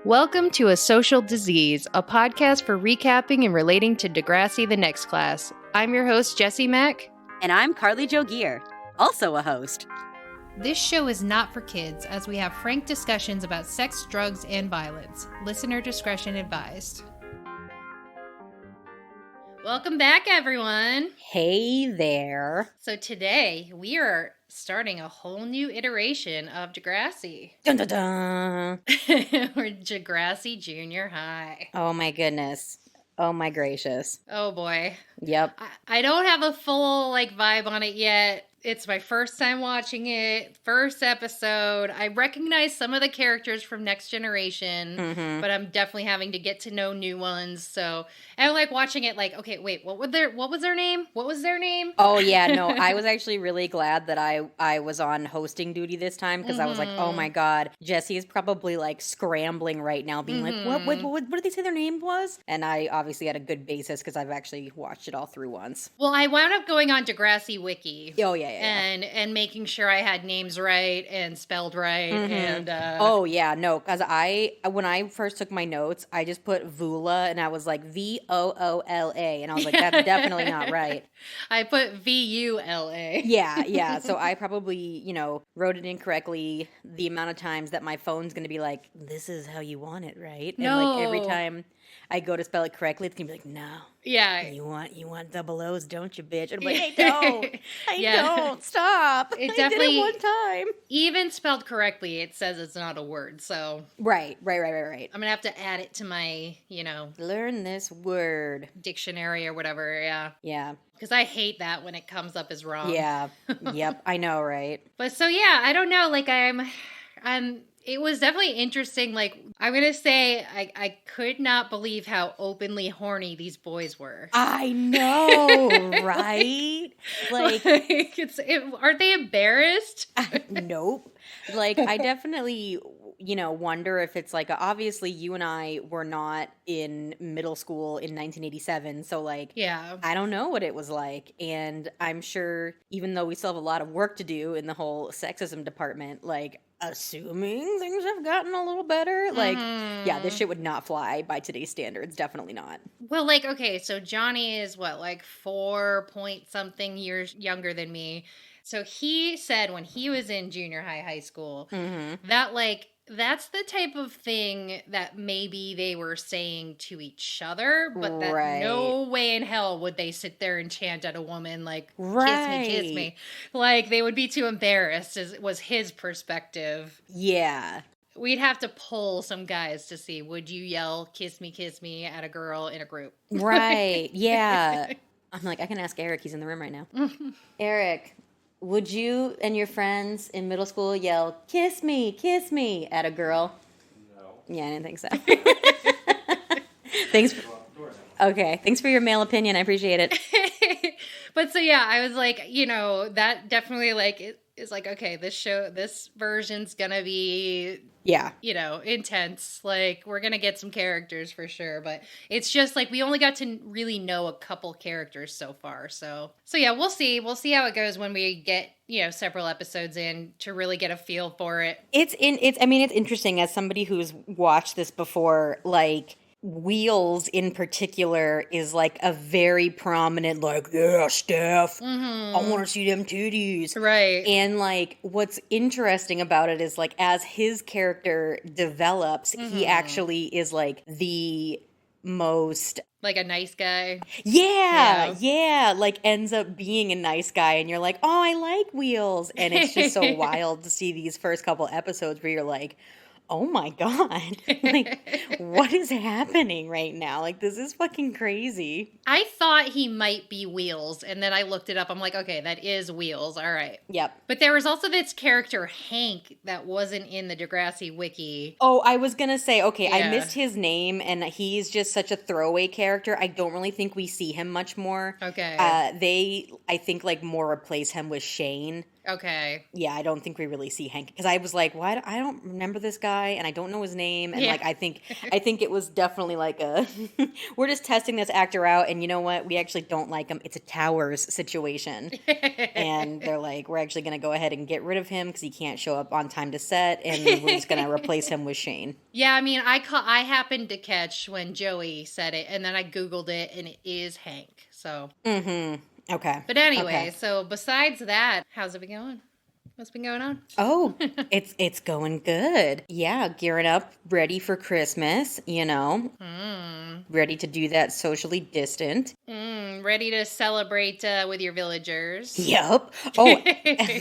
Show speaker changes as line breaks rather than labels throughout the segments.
Welcome to A Social Disease, a podcast for recapping and relating to Degrassi the Next Class. I'm your host, Jessie Mack.
And I'm Carly Jo Gear, also a host.
This show is not for kids, as we have frank discussions about sex, drugs, and violence. Listener discretion advised. Welcome back, everyone.
Hey there.
So today, we are starting a whole new iteration of Degrassi.
Dun dun dun.
Or Degrassi Jr High.
Oh my goodness. Oh my gracious.
Oh boy.
Yep.
I don't have a full vibe on it yet. It's my first time watching it, first episode. I recognize some of the characters from Next Generation, but I'm definitely having to get to know new ones. So I like watching it okay, wait, what was their name? What was their name?
Oh yeah, no, I was actually really glad that I was on hosting duty this time because I was like, oh my god, Jessie is probably scrambling right now, being like, what did they say their name was? And I obviously had a good basis because I've actually watched it all through once.
Well, I wound up going on Degrassi Wiki.
Oh yeah.
And making sure I had names right and spelled right. And
oh yeah, no, because when I first took my notes, I just put Voola and I was like Voola, and I was like, that's definitely not right.
I put Vula.
Yeah. So I probably, wrote it incorrectly the amount of times that my phone's gonna be like, this is how you want it, right?
No.
And every time I go to spell it correctly, it's gonna be like, no.
Yeah.
You want double O's, don't you, bitch? And I'm like, I don't. Don't. Stop.
It definitely,
I did it one time.
Even spelled correctly, it says it's not a word, so.
Right. I'm
going to have to add it to my,
learn this word.
Dictionary or whatever, yeah.
Yeah.
Because I hate that when it comes up as wrong.
Yeah. Yep. I know, right?
But so, yeah, I don't know. It was definitely interesting. I'm going to say I could not believe how openly horny these boys were.
I know, right?
Aren't they embarrassed?
Nope. I definitely, wonder if it's obviously you and I were not in middle school in 1987. So
yeah,
I don't know what it was like. And I'm sure even though we still have a lot of work to do in the whole sexism department, assuming things have gotten a little better, yeah, this shit would not fly by today's standards. Definitely not.
Well, okay, so Johnny is 4 point something years younger than me. So he said when he was in junior high school, that that's the type of thing that maybe they were saying to each other, but that no way in hell would they sit there and chant at a woman kiss me. They would be too embarrassed, was his perspective.
Yeah.
We'd have to poll some guys to see, would you yell kiss me at a girl in a group?
Right. Yeah. I'm I can ask Eric. He's in the room right now. Eric, would you and your friends in middle school yell, kiss me at a girl?
No.
Yeah, I didn't think so. Thanks for your male opinion. I appreciate it.
But so, yeah, I was that definitely is okay, this version's gonna be, intense. We're gonna get some characters for sure, but it's just we only got to really know a couple characters so far. So yeah, we'll see how it goes when we get, several episodes in to really get a feel for it.
It's interesting as somebody who's watched this before, Wheels in particular is a very prominent yeah, Steph, I want to see them titties,
right?
And what's interesting about it is as his character develops, he actually is the most
a nice guy.
Yeah, ends up being a nice guy, and you're oh, I like Wheels, and it's just so wild to see these first couple episodes where you're oh my god, what is happening right now? This is fucking crazy.
I thought he might be Wheels, and then I looked it up. I'm okay, that is Wheels. All right.
Yep.
But there was also this character, Hank, that wasn't in the Degrassi Wiki.
Oh, I was going to say, okay, yeah. I missed his name, and he's just such a throwaway character. I don't really think we see him much more.
Okay.
They, I think, more replace him with Shane.
Okay.
Yeah, I don't think we really see Hank because I was like, why? I don't remember this guy, and I don't know his name, and
Yeah.
like I think it was definitely like a we're just testing this actor out, and you know what? We actually don't like him. It's a Towers situation, and they're like, we're actually gonna go ahead and get rid of him because he can't show up on time to set, and we're just gonna replace him with Shane.
Yeah, I mean, I happened to catch when Joey said it, and then I Googled it, and it is Hank. So.
Mm-hmm. Okay.
But anyway,
Okay.
so besides that, how's it been going? What's been going on?
Oh, it's going good. Yeah, gearing up, ready for Christmas, ready to do that socially distant.
Ready to celebrate with your villagers.
Yep. Oh,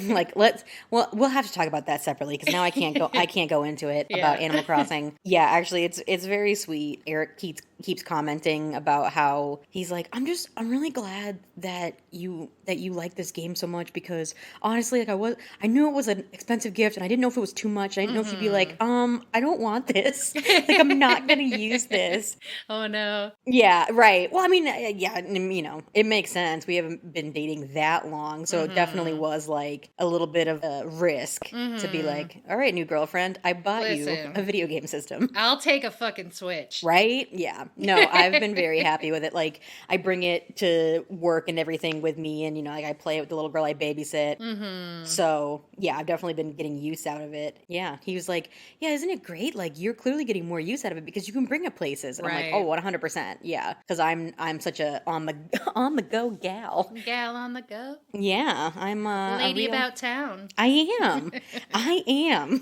like we'll have to talk about that separately because now I can't go into it about Animal Crossing. Yeah, actually it's very sweet. Eric keeps commenting about how he's like, I'm really glad that you like this game so much because honestly, like I knew it was an expensive gift and I didn't know if it was too much. I didn't know if you'd be like, I don't want this. Like I'm not gonna use this.
Oh no.
Yeah, right. Well, I mean, yeah, it makes sense. We haven't been dating that long, so it definitely was like a little bit of a risk to be like, all right, new girlfriend, I bought you a video game system.
I'll take a fucking Switch.
Right? Yeah. No, I've been very happy with it. Like, I bring it to work and everything with me, and, like, I play it with the little girl I babysit. Mm-hmm. So, yeah, I've definitely been getting use out of it. Yeah. He was like, yeah, isn't it great? Like, you're clearly getting more use out of it because you can bring it places. And
right.
I'm like, oh, 100%. Yeah. Because I'm such a on the go gal.
Gal on the go?
Yeah. I'm
lady about town.
I am. I am.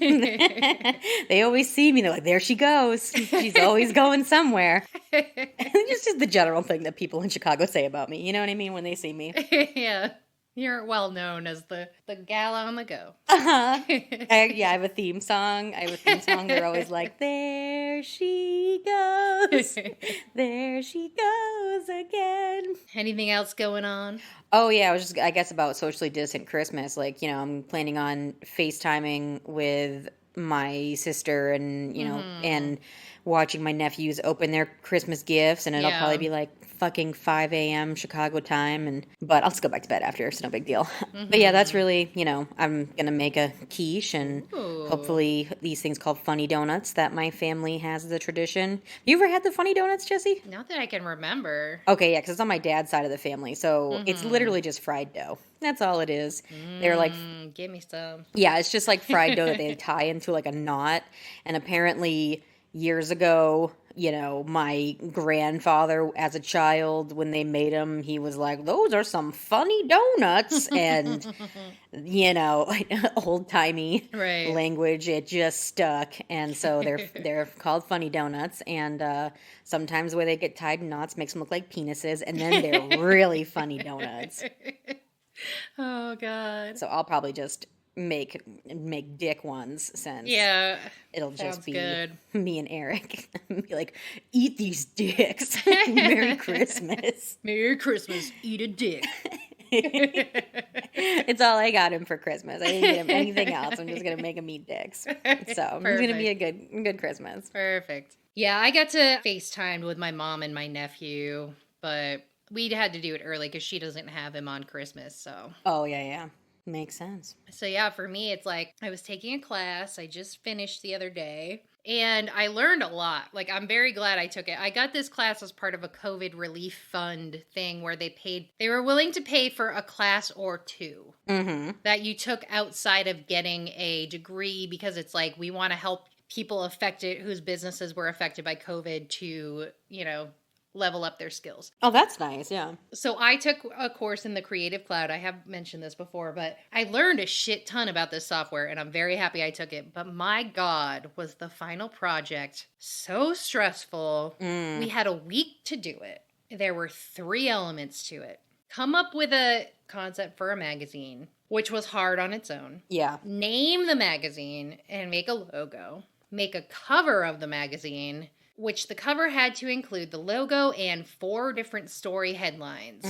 They always see me. They're like, there she goes. She's always going somewhere. It's just the general thing that people in Chicago say about me. You know what I mean? When they see me.
Yeah. You're well known as the gal on the go.
Uh-huh. I have a theme song. They're always like, there she goes. There she goes again.
Anything else going on?
Oh, yeah. I guess about socially distant Christmas. Like, I'm planning on FaceTiming with my sister and, and watching my nephews open their Christmas gifts. And it'll probably be like fucking 5 a.m. Chicago time. But I'll just go back to bed after. It's no big deal. But yeah, that's really, I'm going to make a quiche and hopefully these things called funny donuts that my family has as a tradition. You ever had the funny donuts, Jessie?
Not that I can remember.
Okay, yeah, because it's on my dad's side of the family. So it's literally just fried dough. That's all it is. They're like...
Give me some.
Yeah, it's just like fried dough that they tie into like a knot. And apparently years ago, my grandfather as a child, when they made them, he was like, those are some funny donuts. And, old-timey language, it just stuck. And so they're called funny donuts. And sometimes the way they get tied in knots makes them look like penises. And then they're really funny donuts.
Oh, God.
So I'll probably just make dick ones since it'll just be
good.
Me and Eric. Be like, eat these dicks. Merry Christmas.
Merry Christmas. Eat a dick.
It's all I got him for Christmas. I didn't get him anything else. I'm just gonna make him eat dicks. So it's gonna be a good Christmas.
Perfect. Yeah, I got to FaceTime with my mom and my nephew, but we had to do it early because she doesn't have him on Christmas, so.
Oh, yeah. Makes sense.
So yeah, for me, it's like I was taking a class I just finished the other day, and I learned a lot. Like, I'm very glad I took it. I got this class as part of a COVID relief fund thing where they were willing to pay for a class or two that you took outside of getting a degree because it's like, we want to help people affected whose businesses were affected by COVID to, level up their skills.
Oh, that's nice. Yeah.
So I took a course in the Creative Cloud. I have mentioned this before, but I learned a shit ton about this software and I'm very happy I took it. But my God, was the final project so stressful. We had a week to do it. There were 3 elements to it. Come up with a concept for a magazine, which was hard on its own.
Yeah.
Name the magazine and make a logo. Make a cover of the magazine, which the cover had to include the logo and 4 different story headlines,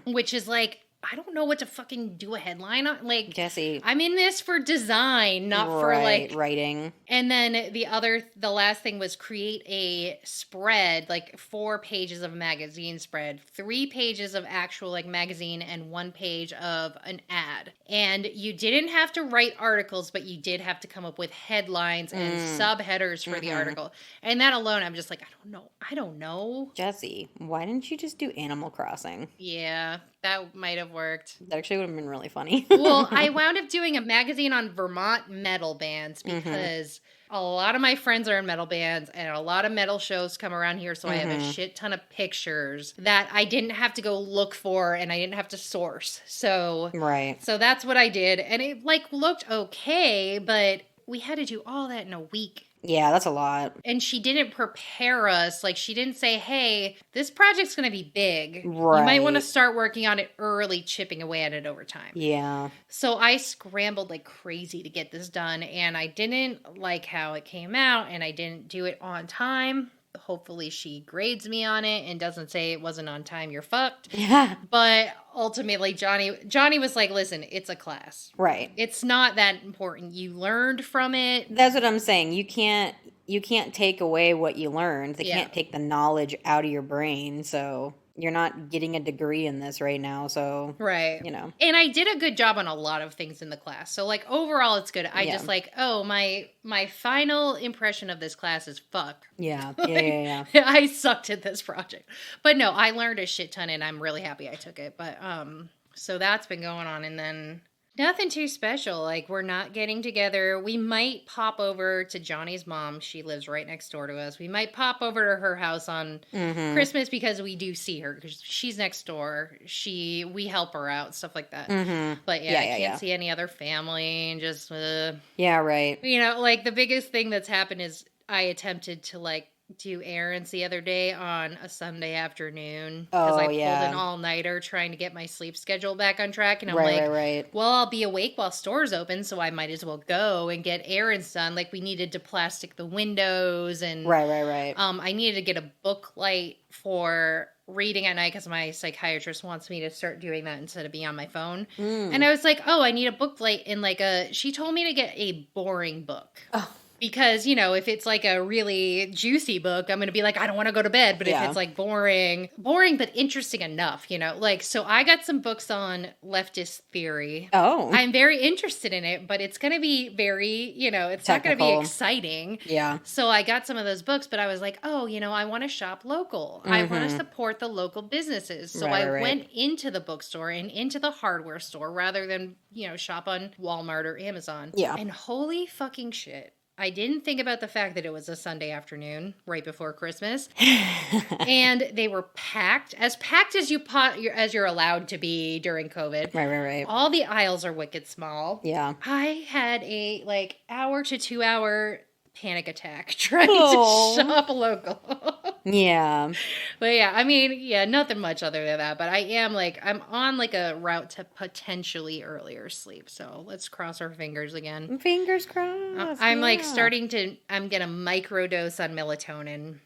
which is like I don't know what to fucking do a headline on. Like,
Jesse.
I'm in this for design, not for like
writing.
And then the last thing was create a spread, like 4 pages of magazine spread, 3 pages of actual like magazine, and 1 page of an ad. And you didn't have to write articles, but you did have to come up with headlines and subheaders for the article. And that alone, I'm just like, I don't know.
Jesse, why didn't you just do Animal Crossing?
Yeah, that might have worked.
That actually would have been really funny.
Well, I wound up doing a magazine on Vermont metal bands because a lot of my friends are in metal bands and a lot of metal shows come around here. So I have a shit ton of pictures that I didn't have to go look for and I didn't have to source. So, so that's what I did. And it like looked okay, but we had to do all that in a week.
Yeah, that's a lot.
And she didn't prepare us. Like, she didn't say, hey, this project's going to be big.
Right.
You might want to start working on it early, chipping away at it over time.
Yeah.
So I scrambled like crazy to get this done. And I didn't like how it came out. And I didn't do it on time. Hopefully she grades me on it and doesn't say it wasn't on time, you're fucked.
Yeah.
But ultimately, Johnny was like, listen, it's a class.
Right.
It's not that important. You learned from it.
That's what I'm saying. You can't take away what you learned. They can't take the knowledge out of your brain. So you're not getting a degree in this right now. So, you know.
And I did a good job on a lot of things in the class. So like overall it's good. I just like, my final impression of this class is fuck.
Yeah.
Yeah. I sucked at this project. But no, I learned a shit ton and I'm really happy I took it. But so that's been going on, and then nothing too special. Like, we're not getting together. We might pop over to Johnny's mom. She lives right next door to us. We might pop over to her house on Christmas because we do see her because she's next door. We help her out, stuff like that. But I can't see any other family and just
yeah, right.
You know, like the biggest thing that's happened is I attempted to like do errands the other day on a Sunday afternoon because I pulled an all-nighter trying to get my sleep schedule back on track, and I'm well, I'll be awake while stores open, so I might as well go and get errands done. Like, we needed to plastic the windows, and I needed to get a book light for reading at night because my psychiatrist wants me to start doing that instead of being on my phone. And I was like, I need a book light in like she told me to get a boring book. Because, you know, if it's like a really juicy book, I'm going to be like, I don't want to go to bed. But if it's like boring, but interesting enough, you know, like, so I got some books on leftist theory. I'm very interested in it, but it's going to be very, you know, it's technical. Not going to be exciting.
Yeah.
So I got some of those books, but I was like, you know, I want to shop local. I want to support the local businesses. So I went into the bookstore and into the hardware store rather than, you know, shop on Walmart or Amazon.
Yeah.
And holy fucking shit. I didn't think about the fact that it was a Sunday afternoon right before Christmas, and they were packed as you're allowed to be during COVID.
Right.
All the aisles are wicked small.
Yeah.
I had a like hour to 2 hour panic attack trying to shop local.
Yeah.
But yeah, I mean, nothing much other than that. But I'm on like a route to potentially earlier sleep. So let's cross our fingers again.
Fingers crossed.
I'm like I'm gonna microdose on melatonin.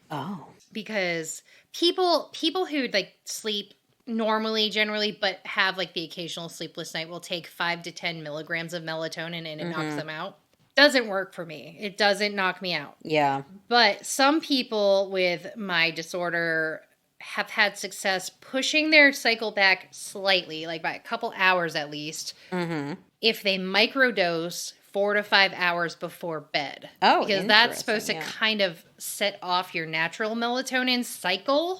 Because people who like sleep normally, generally, but have like the occasional sleepless night will take 5 to 10 milligrams of melatonin and it knocks them out. Doesn't work for me. It doesn't knock me out.
Yeah.
But some people with my disorder have had success pushing their cycle back slightly, like by a couple hours at least, if they microdose 4 to 5 hours before bed. Because that's supposed to kind of set off your natural melatonin cycle.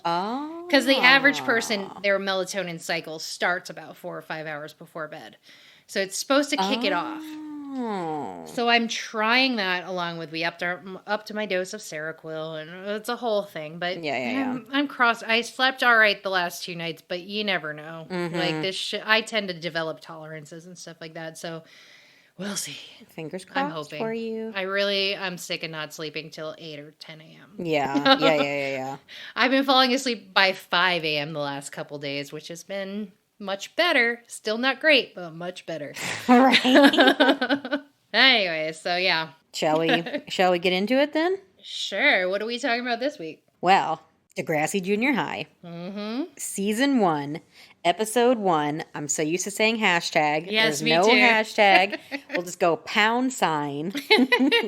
Because the average person, their melatonin cycle starts about 4 or 5 hours before bed. So it's supposed to kick it off. So I'm trying that along with we up to my dose of Seroquel, and it's a whole thing. But I'm crossed. I slept all right the last 2 nights, but you never know. Like this I tend to develop tolerances and stuff like that. So we'll see.
Fingers crossed
I'm hoping.
for you.
I'm sick of not sleeping till 8 or 10 a.m.
Yeah.
I've been falling asleep by 5 a.m. the last couple days, which has been much better. Still not great, but much better.
Right.
Anyway, so yeah.
Shall we get into it then?
Sure. What are we talking about this week?
Well, Degrassi Jr High. Season 1, Episode 1, I'm so used to saying hashtag.
Yes,
There's
me
no
too.
hashtag. We'll just go £,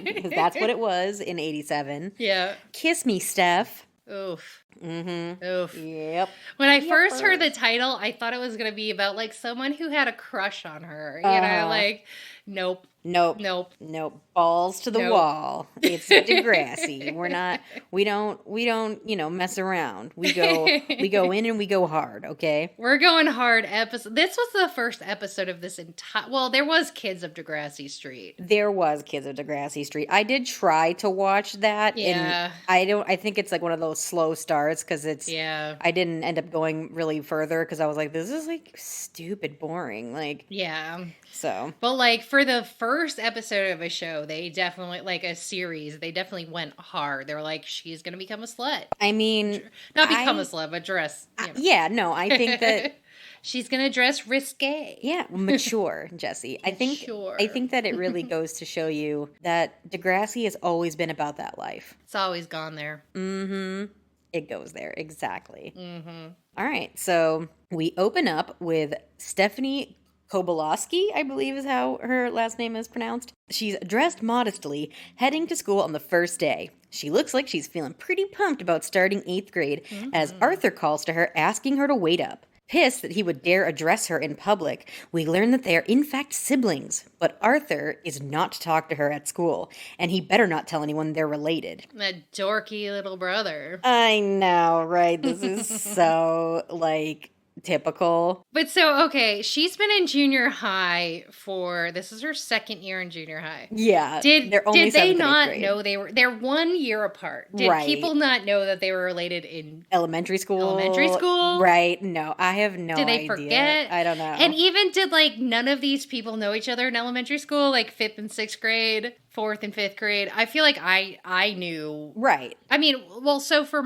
because that's what it was in 87.
Yeah.
Kiss Me Steph.
Oof.
Mm-hmm.
Oof.
Yep.
When I first heard the title, I thought it was going to be about like someone who had a crush on her. You know, like, nope.
Nope.
Nope.
Nope. Balls to the
Nope.
wall. It's Degrassi. We don't, mess around. We go in and we go hard, okay?
We're going hard episode. This was the first episode of this entire, well, there was Kids of Degrassi Street.
There was Kids of Degrassi Street. I did try to watch that.
Yeah.
And I think it's like one of those slow starts because
Yeah.
I didn't end up going really further because I was like, this is like stupid boring. Like,
Yeah.
so.
But like for the first episode of a show, they definitely, like a series, they definitely went hard. They were like, she's going to become a slut.
I mean,
Not become a slut, but dress. You know.
Yeah, no, I think that.
She's going to dress risque.
Yeah, mature, Jesse. I think that it really goes to show you that Degrassi has always been about that life.
It's always gone there.
Mm-hmm. It goes there, exactly.
Mm-hmm.
All right, so we open up with Stephanie Kobolowski, I believe is how her last name is pronounced. She's dressed modestly, heading to school on the first day. She looks like she's feeling pretty pumped about starting 8th grade as Arthur calls to her, asking her to wait up. Pissed that he would dare address her in public, we learn that they are in fact siblings, but Arthur is not to talk to her at school, and he better not tell anyone they're related.
That dorky little brother.
I know, right? This is so, like, typical.
But so, okay, she's been in junior high this is her second year in junior high.
Yeah.
Did they not know they're 1 year apart? Did
Right.
people not know that they were related in
elementary school? Right. No, I have no idea.
Did they forget?
I don't know.
And even did like none of these people know each other in elementary school, like 5th and 6th grade, 4th and 5th grade? I feel like I knew.
Right.
I mean, well, so for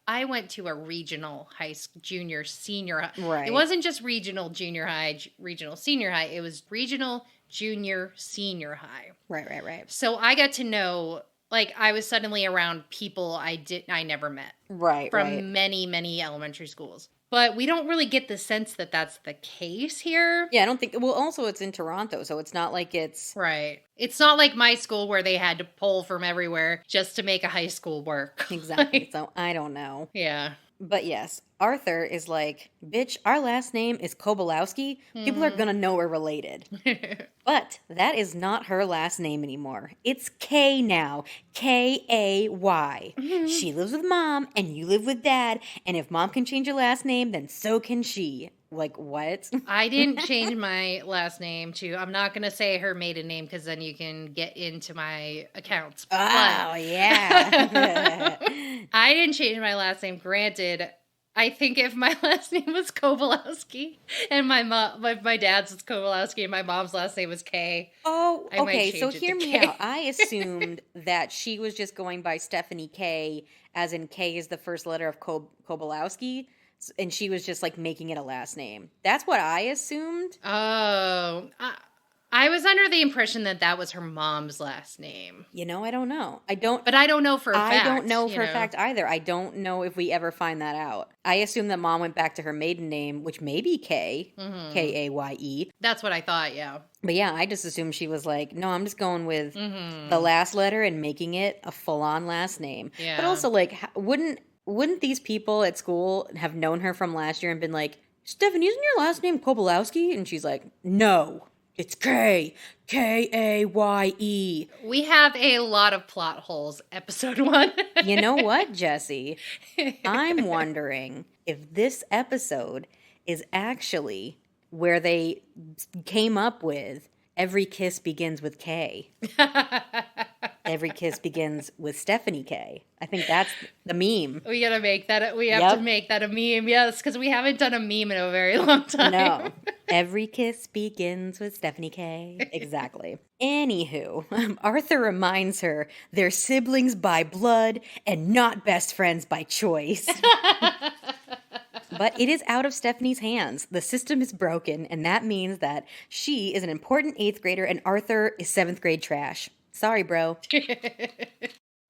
I went to a regional high school, junior, senior high.
Right.
It wasn't just regional junior high, regional senior high. It was regional junior senior high.
Right.
So I got to know, like, I was suddenly around people I never met.
Right.
From many, many elementary schools. But we don't really get the sense that that's the case here.
Yeah, I don't think. Well, also it's in Toronto, so it's not like it's
right. It's not like my school where they had to pull from everywhere just to make a high school work.
Exactly. So I don't know.
Yeah.
But yes, Arthur is like, bitch, our last name is Kobolowski. People are gonna know we're related. But that is not her last name anymore. It's Kay now. Kay. She lives with mom and you live with dad. And if mom can change your last name, then so can she. Like, what?
I didn't change my last name to, I'm not going to say her maiden name because then you can get into my accounts.
Oh, yeah.
I didn't change my last name. Granted, I think if my last name was Kobolowski and my dad's was Kobolowski and my mom's last name was Kay.
Oh, okay. So hear me
Kay.
out. I assumed that she was just going by Stephanie K, as in K is the first letter of Kobolowski. And she was just like making it a last name. That's what I assumed.
Oh, I was under the impression that was her mom's last name.
You know, I don't know.
But I don't know for a fact.
I don't know for a fact either. I don't know if we ever find that out. I assume that mom went back to her maiden name, which may be K, Kaye.
That's what I thought, yeah.
But yeah, I just assumed she was like, no, I'm just going with the last letter and making it a full-on last name.
Yeah.
But also, like, wouldn't these people at school have known her from last year and been like, Stephanie, isn't your last name Kobolowski? And she's like, no, it's K. Kaye.
We have a lot of plot holes, episode 1.
You know what, Jesse? I'm wondering if this episode is actually where they came up with every kiss begins with K. Every kiss begins with Stephanie K. I think that's the meme.
We gotta make that. We have to make that a meme, yes, because we haven't done a meme in a very long time.
No. Every kiss begins with Stephanie K. Exactly. Anywho, Arthur reminds her they're siblings by blood and not best friends by choice. But it is out of Stephanie's hands. The system is broken, and that means that she is an important 8th grader and Arthur is 7th grade trash. Sorry, bro.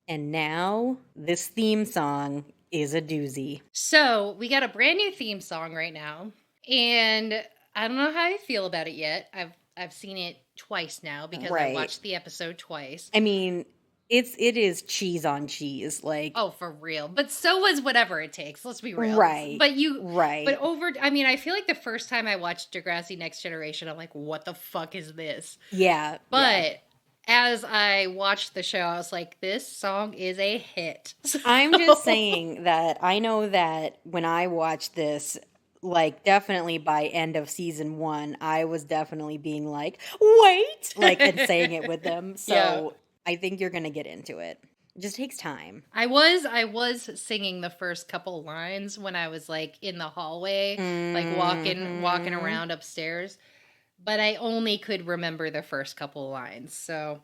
And now, this theme song is a doozy.
So, we got a brand new theme song right now. And I don't know how I feel about it yet. I've seen it twice now because I watched the episode twice.
I mean, it is cheese on cheese, like,
oh, for real. But so was Whatever It Takes. Let's be real.
Right.
But
Right.
I feel like the first time I watched Degrassi Next Generation, I'm like, what the fuck is this?
Yeah.
But as I watched the show, I was like, this song is a hit.
I'm just saying that I know that when I watched this, like, definitely by end of season 1, I was definitely being like, wait, like, and saying it with them. So I think you're going to get into it. It just takes time.
I was singing the first couple lines when I was like in the hallway, like walking around upstairs. But I only could remember the first couple lines. So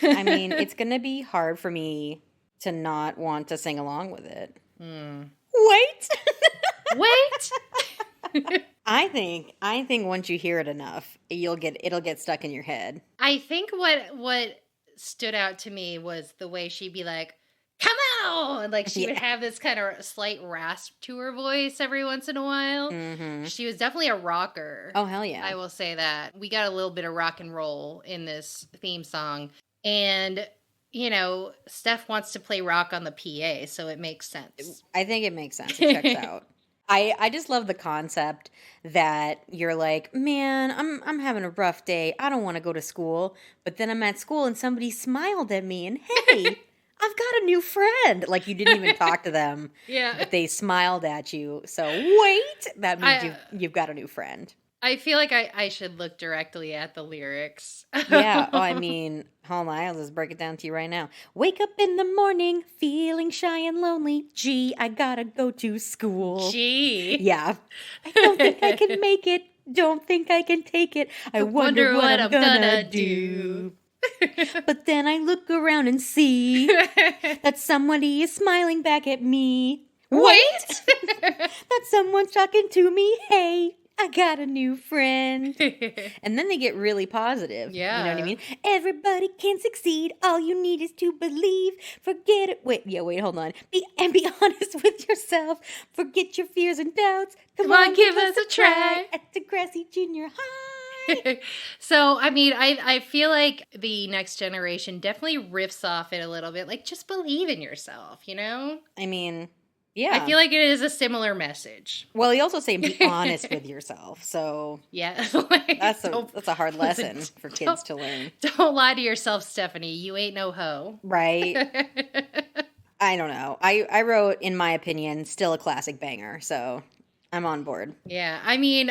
I mean, it's going to be hard for me to not want to sing along with it. Wait. I think once you hear it enough, it'll get stuck in your head.
I think what stood out to me was the way she'd be like, "Come out!" Like she would have this kind of slight rasp to her voice every once in a while.
Mm-hmm.
She was definitely a rocker.
Oh, hell yeah.
I will say that. We got a little bit of rock and roll in this theme song. And, you know, Steph wants to play rock on the PA, so it makes sense.
I think it makes sense. It checks out. I just love the concept that you're like, man, I'm having a rough day. I don't want to go to school. But then I'm at school and somebody smiled at me and, hey, I've got a new friend. Like, you didn't even talk to them.
Yeah.
But they smiled at you. So wait, that means you've got a new friend.
I feel like I should look directly at the lyrics.
Yeah. Oh, I mean, hold on. I'll just break it down to you right now. Wake up in the morning, feeling shy and lonely. Gee, I gotta go to school.
Gee.
Yeah. I don't think I can make it. Don't think I can take it. I wonder what I'm gonna do. But then I look around and see that somebody is smiling back at me.
Wait!
That someone's talking to me. Hey, I got a new friend. And then they get really positive.
Yeah.
You know what I mean? Everybody can succeed. All you need is to believe. Forget it. Wait, hold on. Be honest with yourself. Forget your fears and doubts.
Come on, give us a try.
At Degrassi Jr High.
So, I mean, I feel like the Next Generation definitely riffs off it a little bit. Like, just believe in yourself, you know?
I mean, yeah.
I feel like it is a similar message.
Well, he also saying be honest with yourself. So
yeah,
that's a hard lesson for kids to learn.
Don't lie to yourself, Stephanie. You ain't no hoe.
Right. I don't know. I wrote, in my opinion, still a classic banger. So I'm on board.
Yeah. I mean,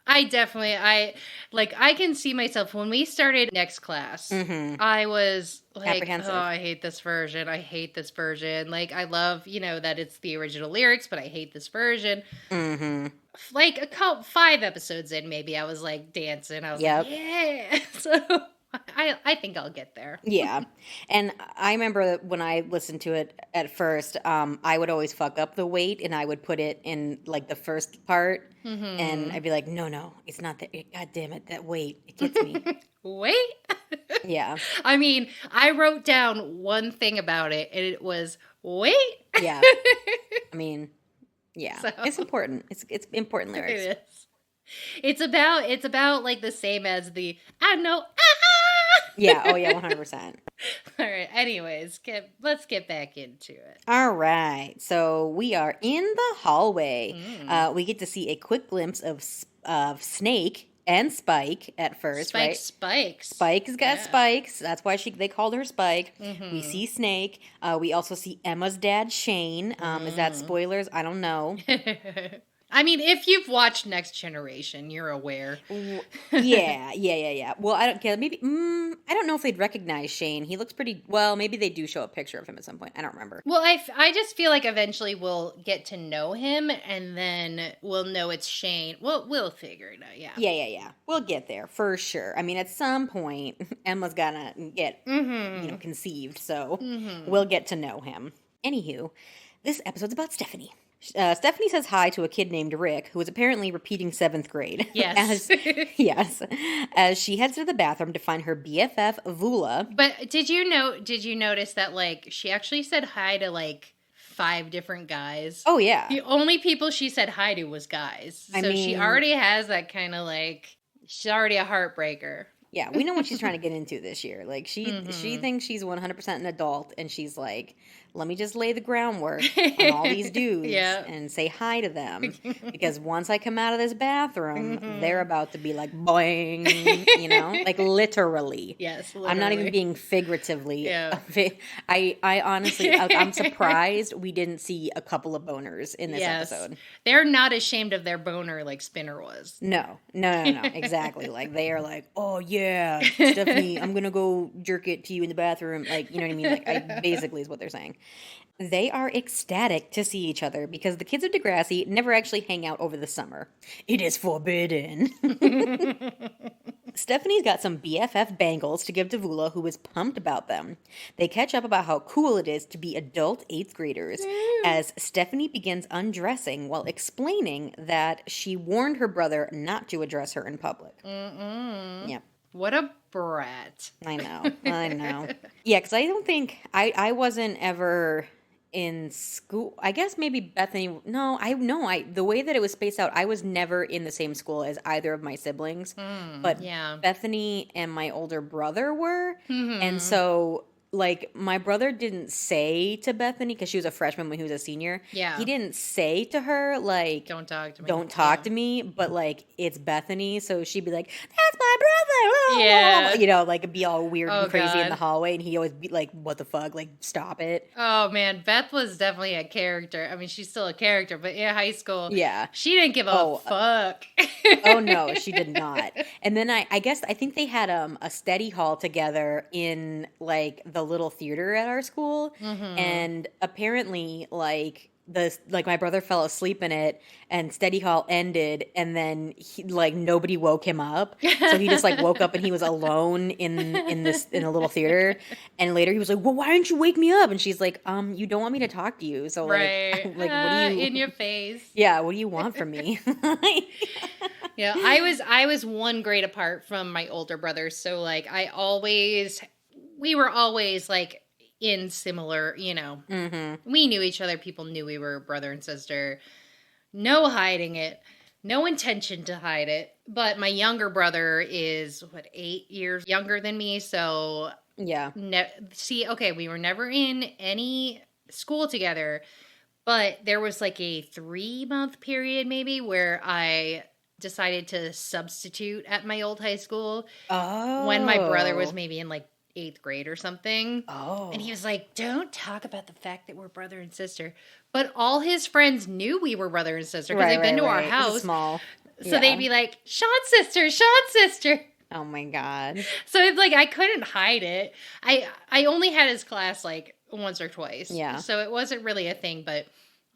I definitely, I can see myself when we started next class, I was like,
apprehensive.
Oh, I hate this version. I hate this version. Like, I love, you know, that it's the original lyrics, but I hate this version. Mm-hmm. Like 5 episodes in, maybe I was like dancing. I was like, yeah. So I think I'll get there.
Yeah. And I remember when I listened to it at first, I would always fuck up the weight and I would put it in like the first part. Mm-hmm. And I'd be like, no, it's not that. God damn it, that weight. It gets me.
Wait.
Yeah.
I mean, I wrote down one thing about it and it was wait.
Yeah. I mean, yeah. So, it's important. It's important lyrics.
It is. It's about like the same as the I know.
Yeah. Oh, yeah. 100%.
All right. Anyways, let's get back into it.
All right. So we are in the hallway. We get to see a quick glimpse of Snake and Spike at first, right? Spike's got spikes. That's why they called her Spike. Mm-hmm. We see Snake. We also see Emma's dad, Shane. Is that spoilers? I don't know.
I mean, if you've watched Next Generation, you're aware.
Yeah. Well, I don't care. Maybe I don't know if they'd recognize Shane. He looks pretty well. Maybe they do show a picture of him at some point. I don't remember.
Well, I just feel like eventually we'll get to know him, and then we'll know it's Shane. We'll figure it out.
Yeah. We'll get there for sure. I mean, at some point, Emma's gonna get conceived, so we'll get to know him. Anywho, this episode's about Stephanie. Stephanie says hi to a kid named Rick, who is apparently repeating 7th grade.
Yes.
As she heads to the bathroom to find her BFF, Vula.
But did you notice that, like, she actually said hi to, like, 5 different guys.
Oh, yeah.
The only people she said hi to was guys. So she already has that kind of like, she's already a heartbreaker.
Yeah, we know what she's trying to get into this year. Like, she thinks she's 100% an adult, and she's like, let me just lay the groundwork on all these dudes and say hi to them. Because once I come out of this bathroom, they're about to be like, boing, you know? Like, literally.
Yes, literally.
I'm not even being figuratively. Yeah. I honestly, I'm surprised we didn't see a couple of boners in this episode.
They're not ashamed of their boner like Spinner was.
No, exactly. Like, they are like, oh, yeah, Stephanie, I'm going to go jerk it to you in the bathroom. Like, you know what I mean? Like, basically is what they're saying. They are ecstatic to see each other because the kids of Degrassi never actually hang out over the summer. It is forbidden. Stephanie's got some BFF bangles to give to Vula, who is pumped about them. They catch up about how cool it is to be adult 8th graders, as Stephanie begins undressing while explaining that she warned her brother not to address her in public. Yeah.
What a brat.
I know. Yeah, because I don't think, I wasn't ever in school. I guess maybe Bethany, the way that it was spaced out, I was never in the same school as either of my siblings. But Bethany and my older brother were. And so, like, my brother didn't say to Bethany, because she was a freshman when he was a senior. Yeah. He didn't say to her, like, don't talk to me. Don't talk to me. But, like, it's Bethany. So she'd be like, that's my brother. Yeah. You know, like, it'd be all weird and crazy in the hallway. And he'd always be like, what the fuck? Like, stop it.
Oh, man. Beth was definitely a character. I mean, she's still a character. But in high school, she didn't give a fuck.
Oh, no, she did not. And then I think they had a study hall together in, like, the little theater at our school, and apparently like my brother fell asleep in it and study hall ended, and then nobody woke him up, so he just like woke up and he was alone in a little theater, and later he was like, well, why didn't you wake me up? And she's like, you don't want me to talk to you, so like what do you
in your face,
what do you want from me?
Yeah, I was 1 grade apart from my older brother, so like we were always like in similar, you know, we knew each other. People knew we were brother and sister. No hiding it. No intention to hide it. But my younger brother is 8 years younger than me. So
yeah.
We were never in any school together, but there was like a 3-month period maybe where I decided to substitute at my old high school.
Oh.
When my brother was maybe in like 8th grade or something. Oh. And he was like, don't talk about the fact that we're brother and sister. But all his friends knew we were brother and sister because they've been to our house.
Small.
So they'd be like, Sean's sister.
Oh my God.
So it's like I couldn't hide it. I only had his class like once or twice.
Yeah.
So it wasn't really a thing, but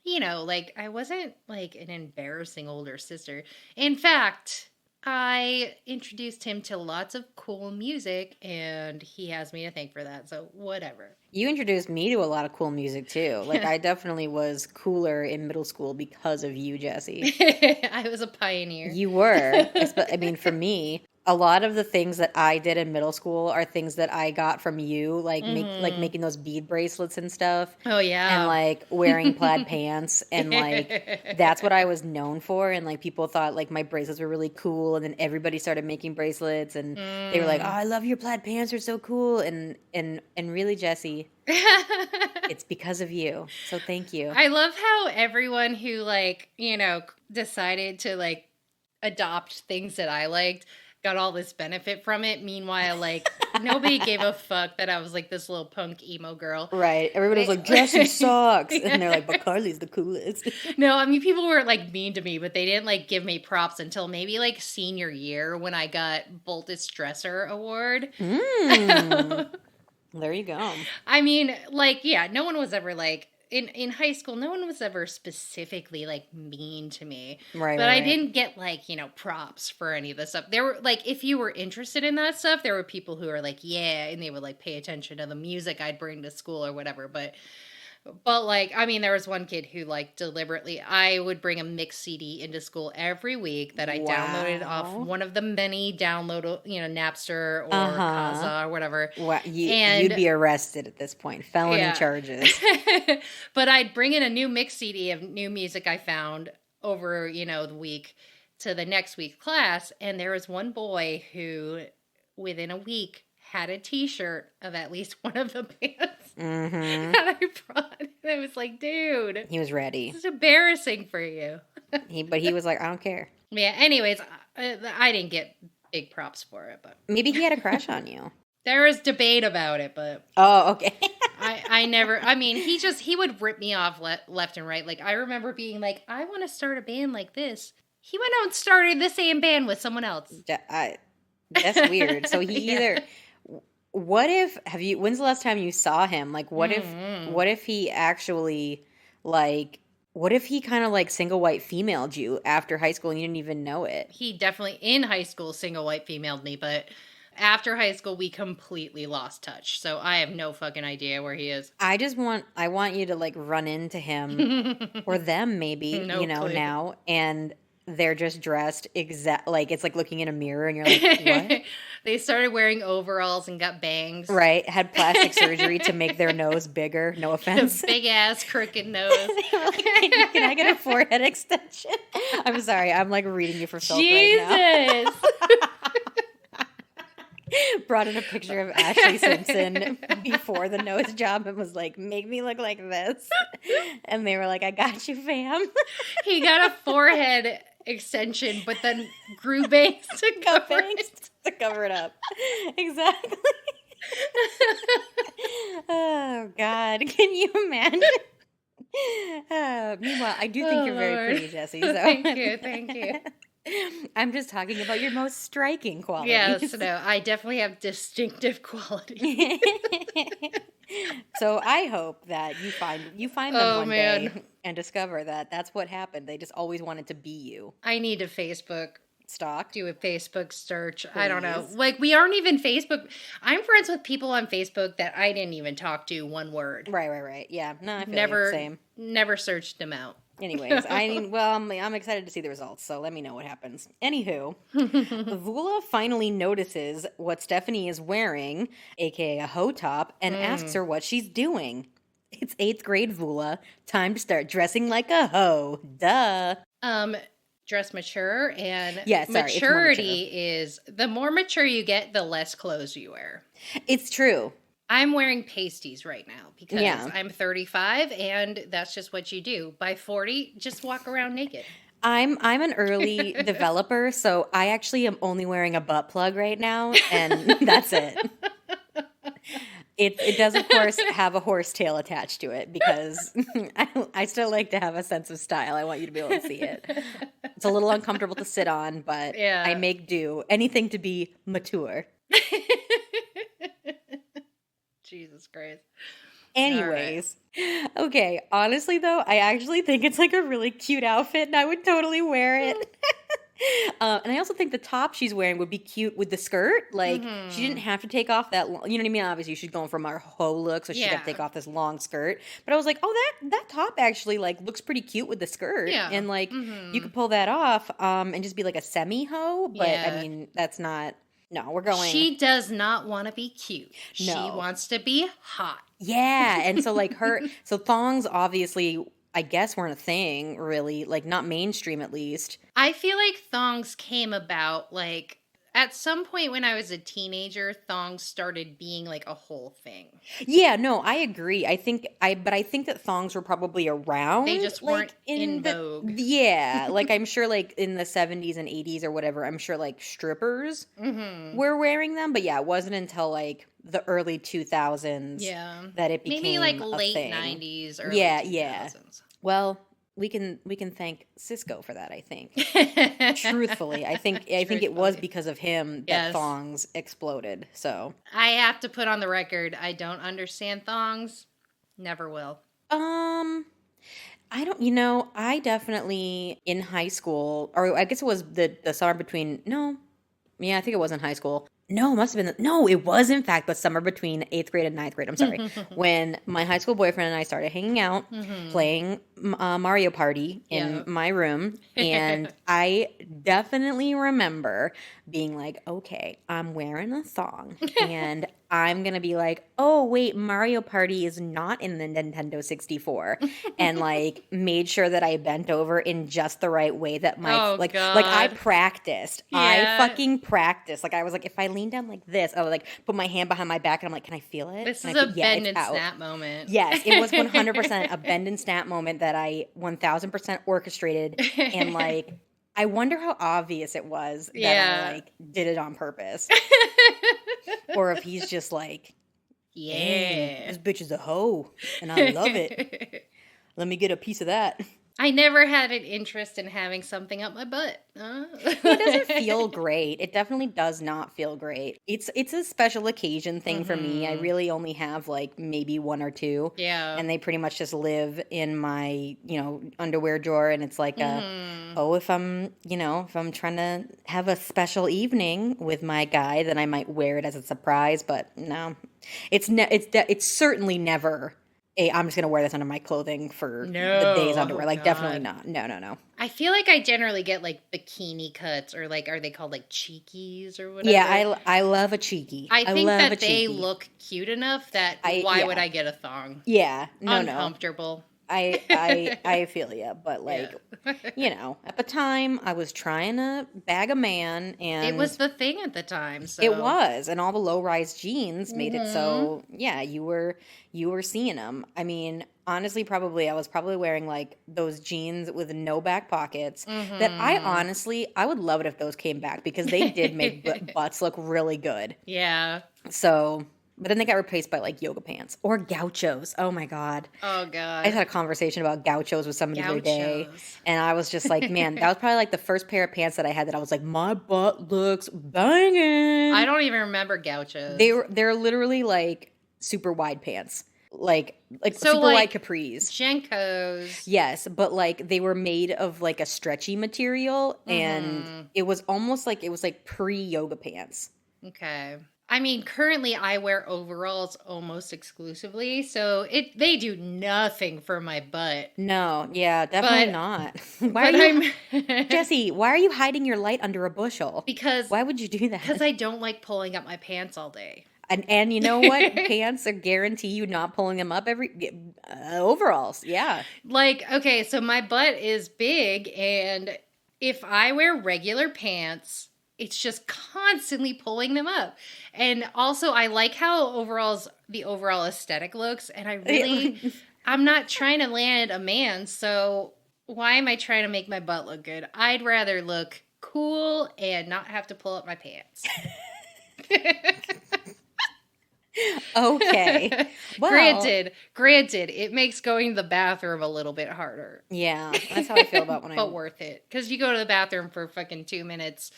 you know, like I wasn't like an embarrassing older sister. In fact, I introduced him to lots of cool music, and he has me to thank for that, so whatever.
You introduced me to a lot of cool music, too. Like, I definitely was cooler in middle school because of you, Jessie.
I was a pioneer.
You were. I mean, for me, a lot of the things that I did in middle school are things that I got from you, like making those bead bracelets and stuff.
Oh, yeah.
And, like, wearing plaid pants. And, like, that's what I was known for. And, like, people thought, like, my bracelets were really cool. And then everybody started making bracelets. And they were like, oh, I love your plaid pants. They're so cool. And really, Jessie, it's because of you. So thank you.
I love how everyone who, like, you know, decided to, like, adopt things that I liked got all this benefit from it. Meanwhile, like, nobody gave a fuck that I was like this little punk emo girl.
Right. Everybody was like, Jessie sucks. And they're like, but Carly's the coolest.
No, I mean, people were like mean to me, but they didn't like give me props until maybe like senior year when I got Boldest Dresser Award.
There you go.
I mean, like, yeah, no one was ever like, in high school, no one was ever specifically, like, mean to me.
Right.
But I didn't get, like, you know, props for any of this stuff. There were, like, if you were interested in that stuff, there were people who were like, yeah, and they would, like, pay attention to the music I'd bring to school or whatever. But But, like, I mean, there was one kid who, like, deliberately, I would bring a mix CD into school every week that I downloaded off
Wow.
one of the many download, Napster or
Uh-huh.
Kazaa or whatever.
Wow, you'd
And
be arrested at this point. Felony
yeah.
charges.
But I'd bring in a new mix CD of new music I found over, the week to the next week's class. And there was one boy who, within a week, had a t-shirt of at least one of the bands
Mm-hmm.
that I brought. And I was like, dude,
He was ready.
this is embarrassing for you.
But he was like, I don't care.
Yeah, anyways, I didn't get big props for it, but
Maybe he had a crush on you.
there was debate about it, but
Oh, okay.
I never, I mean, he would rip me off left and right. Like, I remember being like, I want to start a band like this. He went out and started the same band with someone else.
That's weird. So he
Yeah.
either... when's the last time you saw him? Like, what if he actually, like, what if he kind of, like, single white femaled you after high school and you didn't even know it?
He definitely, in high school, single white femaled me, but after high school, we completely lost touch. So I have no fucking idea where he is.
I want you to, like, run into him or them maybe,
No clue.
now, and they're just dressed like it's like looking in a mirror and you're like, what?
They started wearing overalls and got bangs.
Right, had plastic surgery to make their nose bigger. No offense.
Big ass crooked nose.
They were like, can I get a forehead extension? I'm sorry, I'm like reading you for filth right now.
Jesus.
Brought in a picture of Ashley Simpson before the nose job and was like, make me look like this. And they were like, I got you, fam.
He got a forehead extension, but then grew bangs to cover it.
To cover it up. Exactly. Oh, God. Can you imagine? Meanwhile, I do think you're very
Lord.
pretty, Jessie. So.
Thank you.
I'm just talking about your most striking qualities.
Yes, no, I definitely have distinctive qualities.
So I hope that you find them one
man.
day and discover that that's what happened. They just always wanted to be you.
I need a Facebook.
Stalk.
Do a Facebook search. I don't know.
Please.
Like, we aren't even Facebook. I'm friends with people on Facebook that I didn't even talk to one word.
Right. Yeah. No, I feel
Never,
you. Same.
never searched them out.
Anyways, I mean, well, I'm excited to see the results, so let me know what happens. Anywho, Vula finally notices what Stephanie is wearing, aka a hoe top, and asks her what she's doing. It's 8th grade Vula. Time to start dressing like a hoe. Duh.
Dress mature, and
Yeah, sorry, it's more
maturity is the more mature you get, the less clothes you wear.
It's true.
I'm wearing pasties right now because
Yeah.
I'm 35 and that's just what you do. By 40, just walk around naked.
I'm an early developer, so I actually am only wearing a butt plug right now, and that's it. It does, of course, have a horse tail attached to it because I still like to have a sense of style. I want you to be able to see it. It's a little uncomfortable to sit on, but
Yeah.
I make do. Anything to be mature.
Jesus Christ.
Anyways, okay, honestly though, I actually think it's like a really cute outfit and I would totally wear it. And I also think the top she's wearing would be cute with the skirt. Like, she didn't have to take off that, you know what I mean? Obviously, she's going from our hoe look, so she got to
Yeah.
take off this long skirt. But I was like, oh, that top actually, like, looks pretty cute with the skirt.
Yeah.
And, like, you could pull that off and just be like a semi-hoe. But,
Yeah.
I mean, that's not, no, we're going.
She does not want to be cute. She
No.
wants to be hot.
Yeah, and so like so thongs obviously, I guess, weren't a thing really, like not mainstream at least.
I feel like thongs came about like at some point when I was a teenager, thongs started being like a whole thing.
Yeah, no, I agree. But I think that thongs were probably around.
They just
like,
weren't in vogue.
Yeah, like I'm sure like in the 70s and 80s or whatever, I'm sure like strippers were wearing them, but yeah, it wasn't until like the early 2000s that it became
maybe like
a
late
thing.
90s, early
Yeah,
2000s.
yeah. Well, we can thank Cisco for that, I think. Truthfully, I think it was because of him that
Yes.
thongs exploded. So,
I have to put on the record, I don't understand thongs. Never will.
I don't, I definitely in high school, or I guess it was the summer between, no, yeah, I think it was in high school. No, it must have been. No, it was in fact the summer between 8th grade and ninth grade. I'm sorry. When my high school boyfriend and I started hanging out, playing Mario Party in my room. And I definitely remember being like, okay, I'm wearing a thong. And I'm going to be like, oh, wait, Mario Party is not in the Nintendo 64. And like made sure that I bent over in just the right way that my, like I practiced. I fucking practiced. Like I was like, if I lean down like this, I would like put my hand behind my back and I'm like, can I feel it?
This is a bend and snap moment.
Yes, it was 100% a bend and snap moment that I 1000% orchestrated. And like, I wonder how obvious it was that I like did it on purpose. Or if he's just like, this bitch is a hoe and I love it. Let me get a piece of that.
I never had an interest in having something up my butt.
It doesn't feel great. It definitely does not feel great. It's a special occasion thing for me. I really only have like maybe one or two.
Yeah.
And they pretty much just live in my, underwear drawer. And it's like if I'm trying to have a special evening with my guy, then I might wear it as a surprise. But no, it's certainly never I'm just going to wear this under my clothing for the day's underwear. Like, definitely not. No.
I feel like I generally get, like, bikini cuts or, like, are they called, like, cheekies or whatever?
Yeah, I love a cheeky.
I think that they look cute enough that why would I get a thong?
Yeah. No.
Uncomfortable.
I feel you, but like, at the time I was trying to bag a man, and
it was the thing at the time. So
it was, and all the low-rise jeans made it so. Yeah, you were seeing them. I mean, honestly, I was probably wearing like those jeans with no back pockets. That I would love it if those came back because they did make butts look really good.
Yeah.
So. But then they got replaced by like yoga pants or gauchos. Oh my God.
Oh God.
I just had a conversation about gauchos with somebody the other day. And I was just like, man, that was probably like the first pair of pants that I had that I was like, my butt looks banging.
I don't even remember gauchos.
They're literally like super wide pants. Like super wide capris.
Jenkos.
Yes, but like they were made of like a stretchy material, and it was almost like pre-yoga pants.
Okay. I mean, currently I wear overalls almost exclusively, so they do nothing for my butt.
No, yeah, definitely not. Jessie, why are you hiding your light under a bushel?
Because
why would you do that?
Because I don't like pulling up my pants all day.
And you know what? Pants are guarantee you not pulling them up overalls. Yeah.
Like, okay, so my butt is big, and if I wear regular pants, it's just constantly pulling them up. And also, I like how the overall aesthetic looks. And I'm not trying to land a man. So why am I trying to make my butt look good? I'd rather look cool and not have to pull up my pants.
Okay. Well,
granted, it makes going to the bathroom a little bit harder.
Yeah, that's how I feel about
But worth it. Because you go to the bathroom for fucking 2 minutes.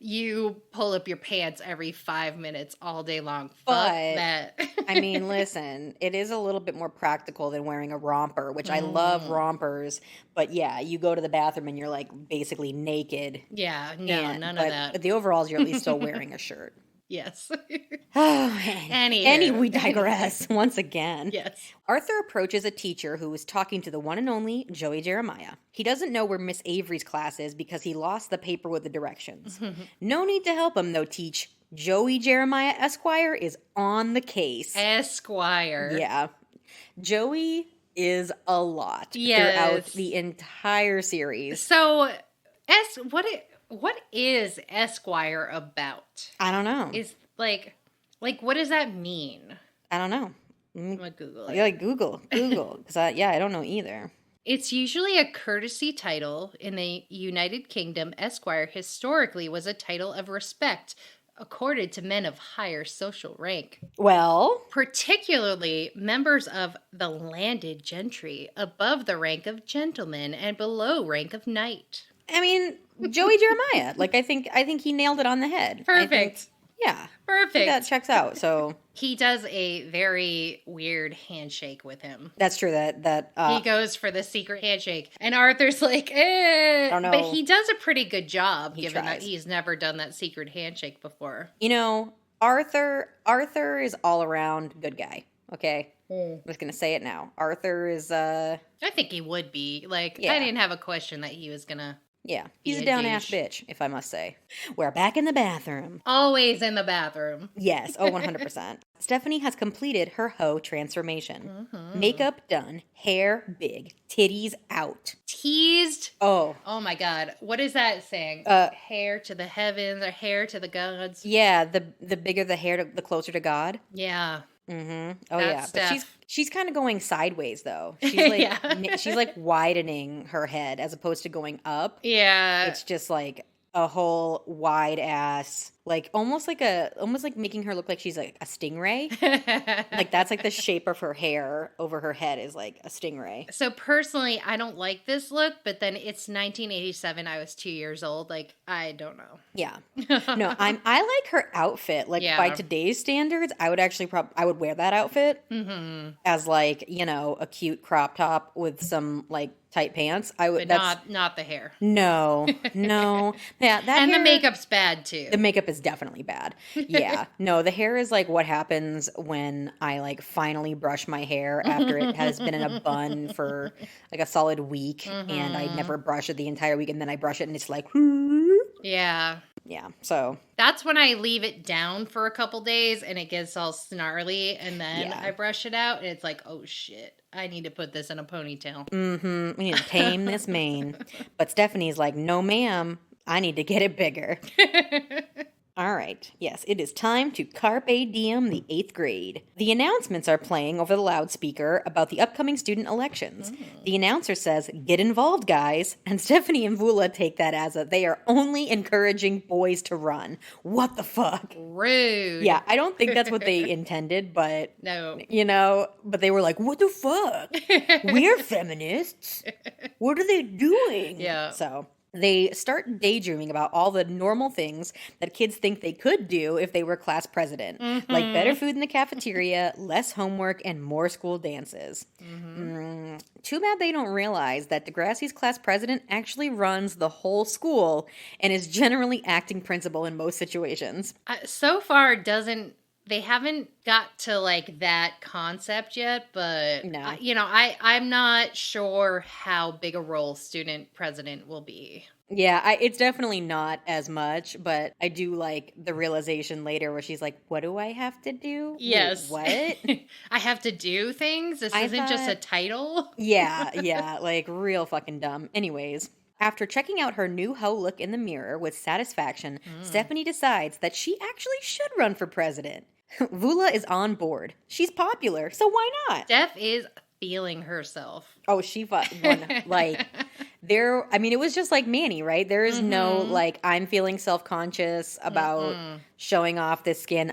You pull up your pants every 5 minutes all day long. Fuck that.
I mean, listen, it is a little bit more practical than wearing a romper, which I love rompers. But yeah, you go to the bathroom and you're like basically naked.
Yeah, none of that.
But the overalls, you're at least still wearing a shirt.
Yes.
We digress once again.
Yes.
Arthur approaches a teacher who is talking to the one and only Joey Jeremiah. He doesn't know where Miss Avery's class is because he lost the paper with the directions. No need to help him, though, Teach. Joey Jeremiah Esquire is on the case.
Esquire.
Yeah. Joey is a lot throughout the entire series.
So, what is Esquire about?
I don't know.
Is like what does that mean?
I don't know.
I'm gonna Google it.
Yeah, Google, because I don't know either.
It's usually a courtesy title in the United Kingdom. Esquire historically was a title of respect accorded to men of higher social rank.
Well,
particularly members of the landed gentry, above the rank of gentleman and below rank of knight.
I mean, Joey Jeremiah. I think he nailed it on the head.
Perfect.
Yeah.
Perfect.
That checks out. So
he does a very weird handshake with him.
That's true. That
he goes for the secret handshake, and Arthur's like, I don't know. But he does a pretty good job, given that he's never done that secret handshake before.
You know, Arthur is all around good guy. Okay. I'm just gonna say it now. Arthur is
I think he would be. Like,
Yeah.
I didn't have a question that he was gonna.
yeah,
Be
he's
a
a down-ass
douche.
bitch, if I must say. We're back in the bathroom.
Always in the bathroom.
Yes, 100%. Stephanie has completed her hoe transformation. Makeup done, hair big, titties out.
Teased.
Oh,
Oh my god. What is that saying? Hair to the heavens or hair to the gods?
yeah, the bigger the hair, the closer to God.
Yeah.
Mm-hmm. Oh
That's
yeah, but
Steph.
she's kind of going sideways though. She's like
Yeah.
she's like widening her head as opposed to going up.
Yeah.
It's just like a whole wide ass, like almost like making her look like she's like a stingray. Like that's like the shape of her hair over her head is like a stingray.
So personally, I don't like this look, but then it's 1987. I was 2 years old. Like, I don't know.
Yeah. No, I like her outfit. Like
Yeah.
by today's standards, I would actually I would wear that outfit as like, a cute crop top with some like tight pants. I would
But not the hair.
No. Yeah, that
And
hair,
the makeup's bad too.
the makeup is definitely bad. Yeah. No, the hair is like what happens when I like finally brush my hair after it has been in a bun for like a solid week and I never brush it the entire week and then I brush it and it's like
Yeah.
yeah. So
That's when I leave it down for a couple days and it gets all snarly and then
Yeah.
I brush it out and it's like, oh shit, I need to put this in a ponytail.
we need to tame this mane. But Stephanie's like, no ma'am, I need to get it bigger. All right. Yes, it is time to Carpe Diem the 8th grade. The announcements are playing over the loudspeaker about the upcoming student elections. The announcer says, get involved, guys. And Stephanie and Vula take that as they are only encouraging boys to run. What the fuck?
Rude.
Yeah, I don't think that's what they intended, but,
No.
but they were like, what the fuck? We're feminists. What are they doing?
Yeah.
So they start daydreaming about all the normal things that kids think they could do if they were class president, like better food in the cafeteria, less homework, and more school dances. Too bad they don't realize that Degrassi's class president actually runs the whole school and is generally acting principal in most situations.
So far, they haven't got to like that concept yet, but
No.
I'm not sure how big a role student president will be.
Yeah, it's definitely not as much, but I do like the realization later where she's like, what do I have to do?
Yes.
Wait, what?
I have to do things. This
I
isn't just a
thought-
title.
Yeah, like real fucking dumb. Anyways, after checking out her new hoe look in the mirror with satisfaction, Stephanie decides that she actually should run for president. Vula is on board. She's popular, so why not?
Steph is feeling herself.
Oh, she won. Like, it was just like Manny, right? There is no, like, I'm feeling self-conscious about showing off this skin.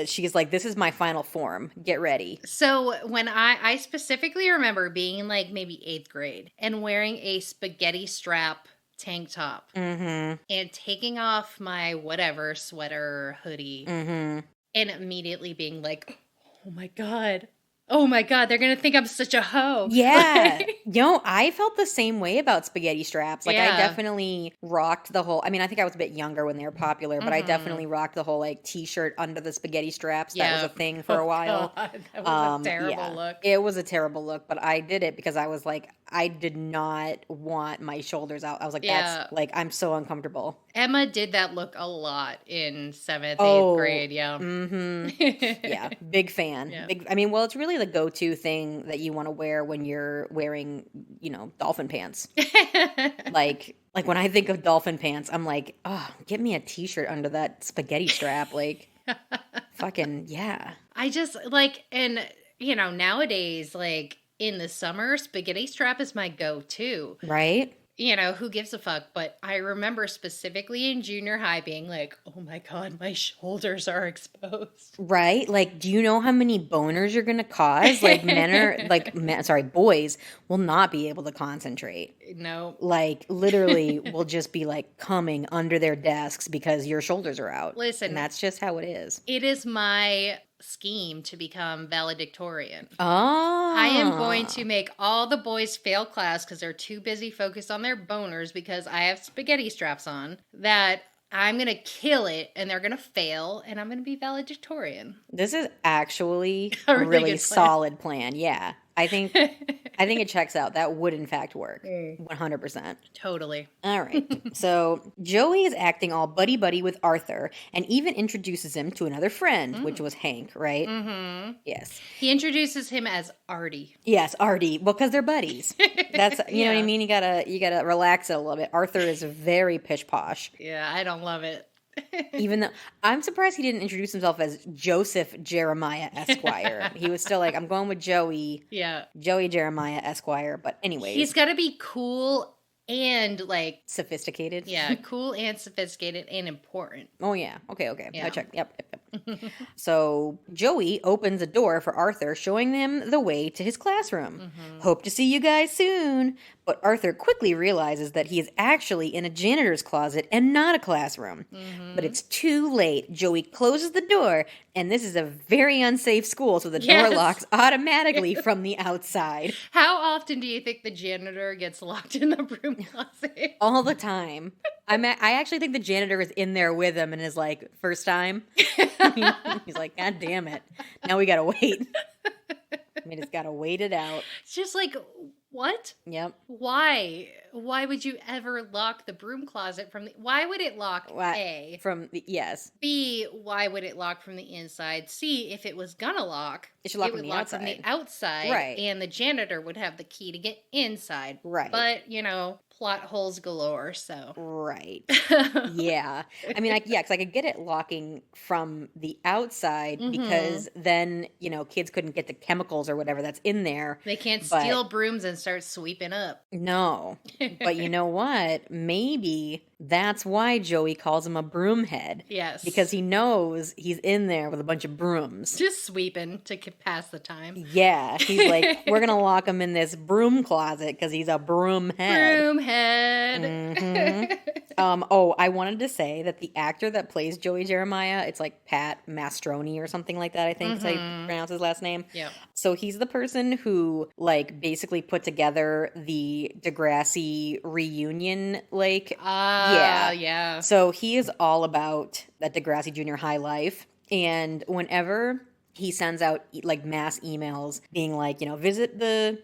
She's like, this is my final form. Get ready.
So when I specifically remember being like maybe 8th grade and wearing a spaghetti strap tank top and taking off my whatever sweater hoodie and immediately being like, oh my god, they're gonna think I'm such a hoe.
Yeah. I felt the same way about spaghetti straps. Like,
Yeah.
I definitely rocked the whole, I think I was a bit younger when they were popular, but I definitely rocked the whole, like, t-shirt under the spaghetti straps. That was a thing for a while.
God, that was a terrible
yeah.
look.
It was a terrible look, but I did it because I was like, I did not want my shoulders out. I was like,
Yeah.
that's, like, I'm so uncomfortable.
Emma did that look a lot in 7th, 8th
Oh,
grade. Yeah.
Yeah, big fan.
Yeah.
It's really the go-to thing that you want to wear when you're wearing, dolphin pants. Like when I think of dolphin pants, I'm like, oh, get me a t-shirt under that spaghetti strap. Like, fucking, yeah.
I just like, and nowadays, like in the summer, spaghetti strap is my go-to.
Right?
Who gives a fuck? But I remember specifically in junior high being like, oh my God, my shoulders are exposed.
Right? Like, do you know how many boners you're going to cause? Like, boys will not be able to concentrate.
No.
Like, literally will just be like coming under their desks because your shoulders are out.
Listen.
And that's just how it is.
It is my scheme to become valedictorian.
Oh.
I am going to make all the boys fail class because they're too busy focused on their boners because I have spaghetti straps on, that I'm going to kill it and they're going to fail and I'm going to be valedictorian.
This is actually
A
a
really
really
good plan.
solid plan. Yeah. I think it checks out. That would in fact work. 100%.
Totally.
All right. So Joey is acting all buddy-buddy with Arthur and even introduces him to another friend, which was Hank, right?
Mm-hmm.
Yes.
He introduces him as Artie.
Yes, Artie. Well, because they're buddies. That's, you know what I
Yeah.
mean? You gotta relax it a little bit. Arthur is very pish posh.
Yeah, I don't love it.
Even though I'm surprised he didn't introduce himself as Joseph Jeremiah Esquire. He was still like, I'm going with Joey Jeremiah Esquire. But anyways,
He's got to be cool and like,
sophisticated.
yeah, cool and sophisticated and important.
Oh yeah. Okay.
Yeah.
I checked. Yep. So Joey opens a door for Arthur, showing them the way to his classroom. Hope to see you guys soon. But Arthur quickly realizes that he is actually in a janitor's closet and not a classroom. But it's too late. Joey closes the door, and this is a very unsafe school, so the door locks automatically from the outside.
How often do you think the janitor gets locked in the broom closet?
All the time. I actually think the janitor is in there with him and is like, first time. He's like, God damn it. Now we gotta wait. We just gotta wait it out.
It's just like, what?
Yep.
Why? Why would you ever lock the broom closet from the... Why would it lock, A?
From the... Yes.
B, why would it lock from the inside? C, if it was gonna lock,
it should lock
from
from
the outside. From the outside.
Right.
And the janitor would have the key to get inside.
Right.
But, you know, plot holes galore, so...
Right. Yeah. I mean, because I could get it locking from the outside because then, you know, kids couldn't get the chemicals or whatever that's in there.
They can't steal brooms and start sweeping up.
No. But you know what? Maybe that's why Joey calls him a broomhead.
Yes.
Because he knows he's in there with a bunch of brooms.
Just sweeping to pass the time.
Yeah. He's like, we're going to lock him in this broom closet because he's a broomhead.
Broomhead.
I wanted to say that the actor that plays Joey Jeremiah, it's like Pat Mastroni or something like that, I think is how you pronounce his last name.
Yeah.
So he's the person who like basically put together the Degrassi reunion, like
yeah.
So he is all about that Degrassi Jr High life, and whenever he sends out like mass emails being like, you know, visit the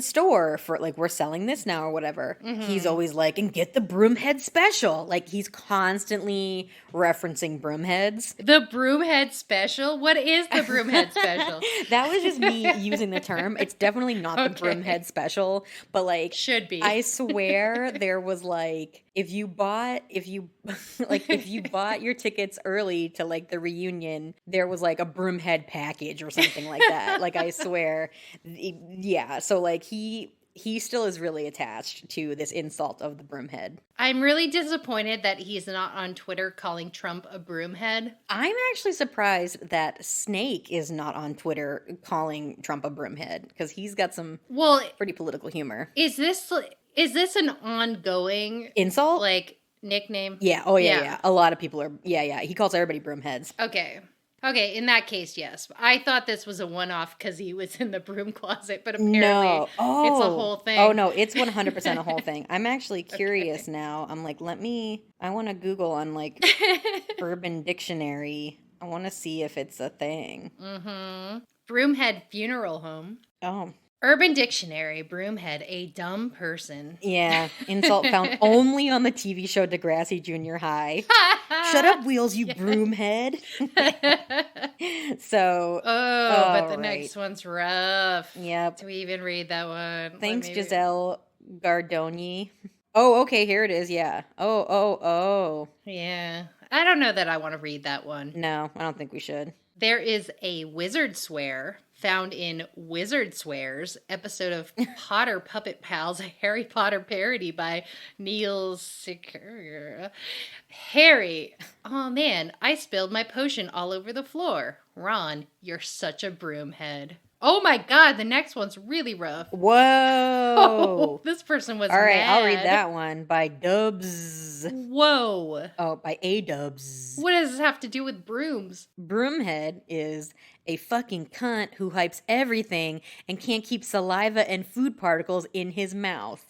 store for like, we're selling this now or whatever. He's always like, and get the broomhead special. Like he's constantly referencing broomheads.
The broomhead special? What is the broomhead special?
That was just me using the term. It's definitely not the broomhead special, but like
should be.
I swear there was like, if you bought your tickets early to like the reunion, there was like a broomhead package or something like that. Like I swear. Yeah. So like he still is really attached to this insult of the broomhead.
I'm really disappointed that he's not on Twitter calling Trump a broomhead.
I'm actually surprised that Snake is not on Twitter calling Trump a broomhead because he's got some pretty political humor.
Is this an ongoing
insult?
Like nickname?
Yeah. Oh yeah. A lot of people are. Yeah. He calls everybody broomheads.
Okay, in that case, yes. I thought this was a one-off because he was in the broom closet, but apparently it's a whole thing.
Oh, no, it's 100% a whole thing. I'm actually curious now. I'm like, I want to Google on like Urban Dictionary. I want to see if it's a thing.
Broomhead Funeral Home.
Oh.
Urban Dictionary, broomhead, a dumb person.
Yeah, insult found only on the TV show Degrassi Jr High. Shut up, Wheels, you broomhead. So.
But the next one's rough.
Yep.
Do we even read that one?
Thanks, Giselle Gardoni. Oh, okay, here it is. Yeah. Oh.
Yeah. I don't know that I want to read that one.
No, I don't think we should.
There is a wizard swear found in Wizard Swears, episode of Potter Puppet Pals, a Harry Potter parody by Neil Secura. Harry, oh man, I spilled my potion all over the floor. Ron, you're such a broomhead. Oh my god, the next one's really rough.
Whoa.
Oh, this person was
all right,
mad.
I'll read that one by Dubs.
Whoa.
Oh, by A Dubs.
What does this have to do with brooms?
Broomhead is a fucking cunt who hypes everything and can't keep saliva and food particles in his mouth.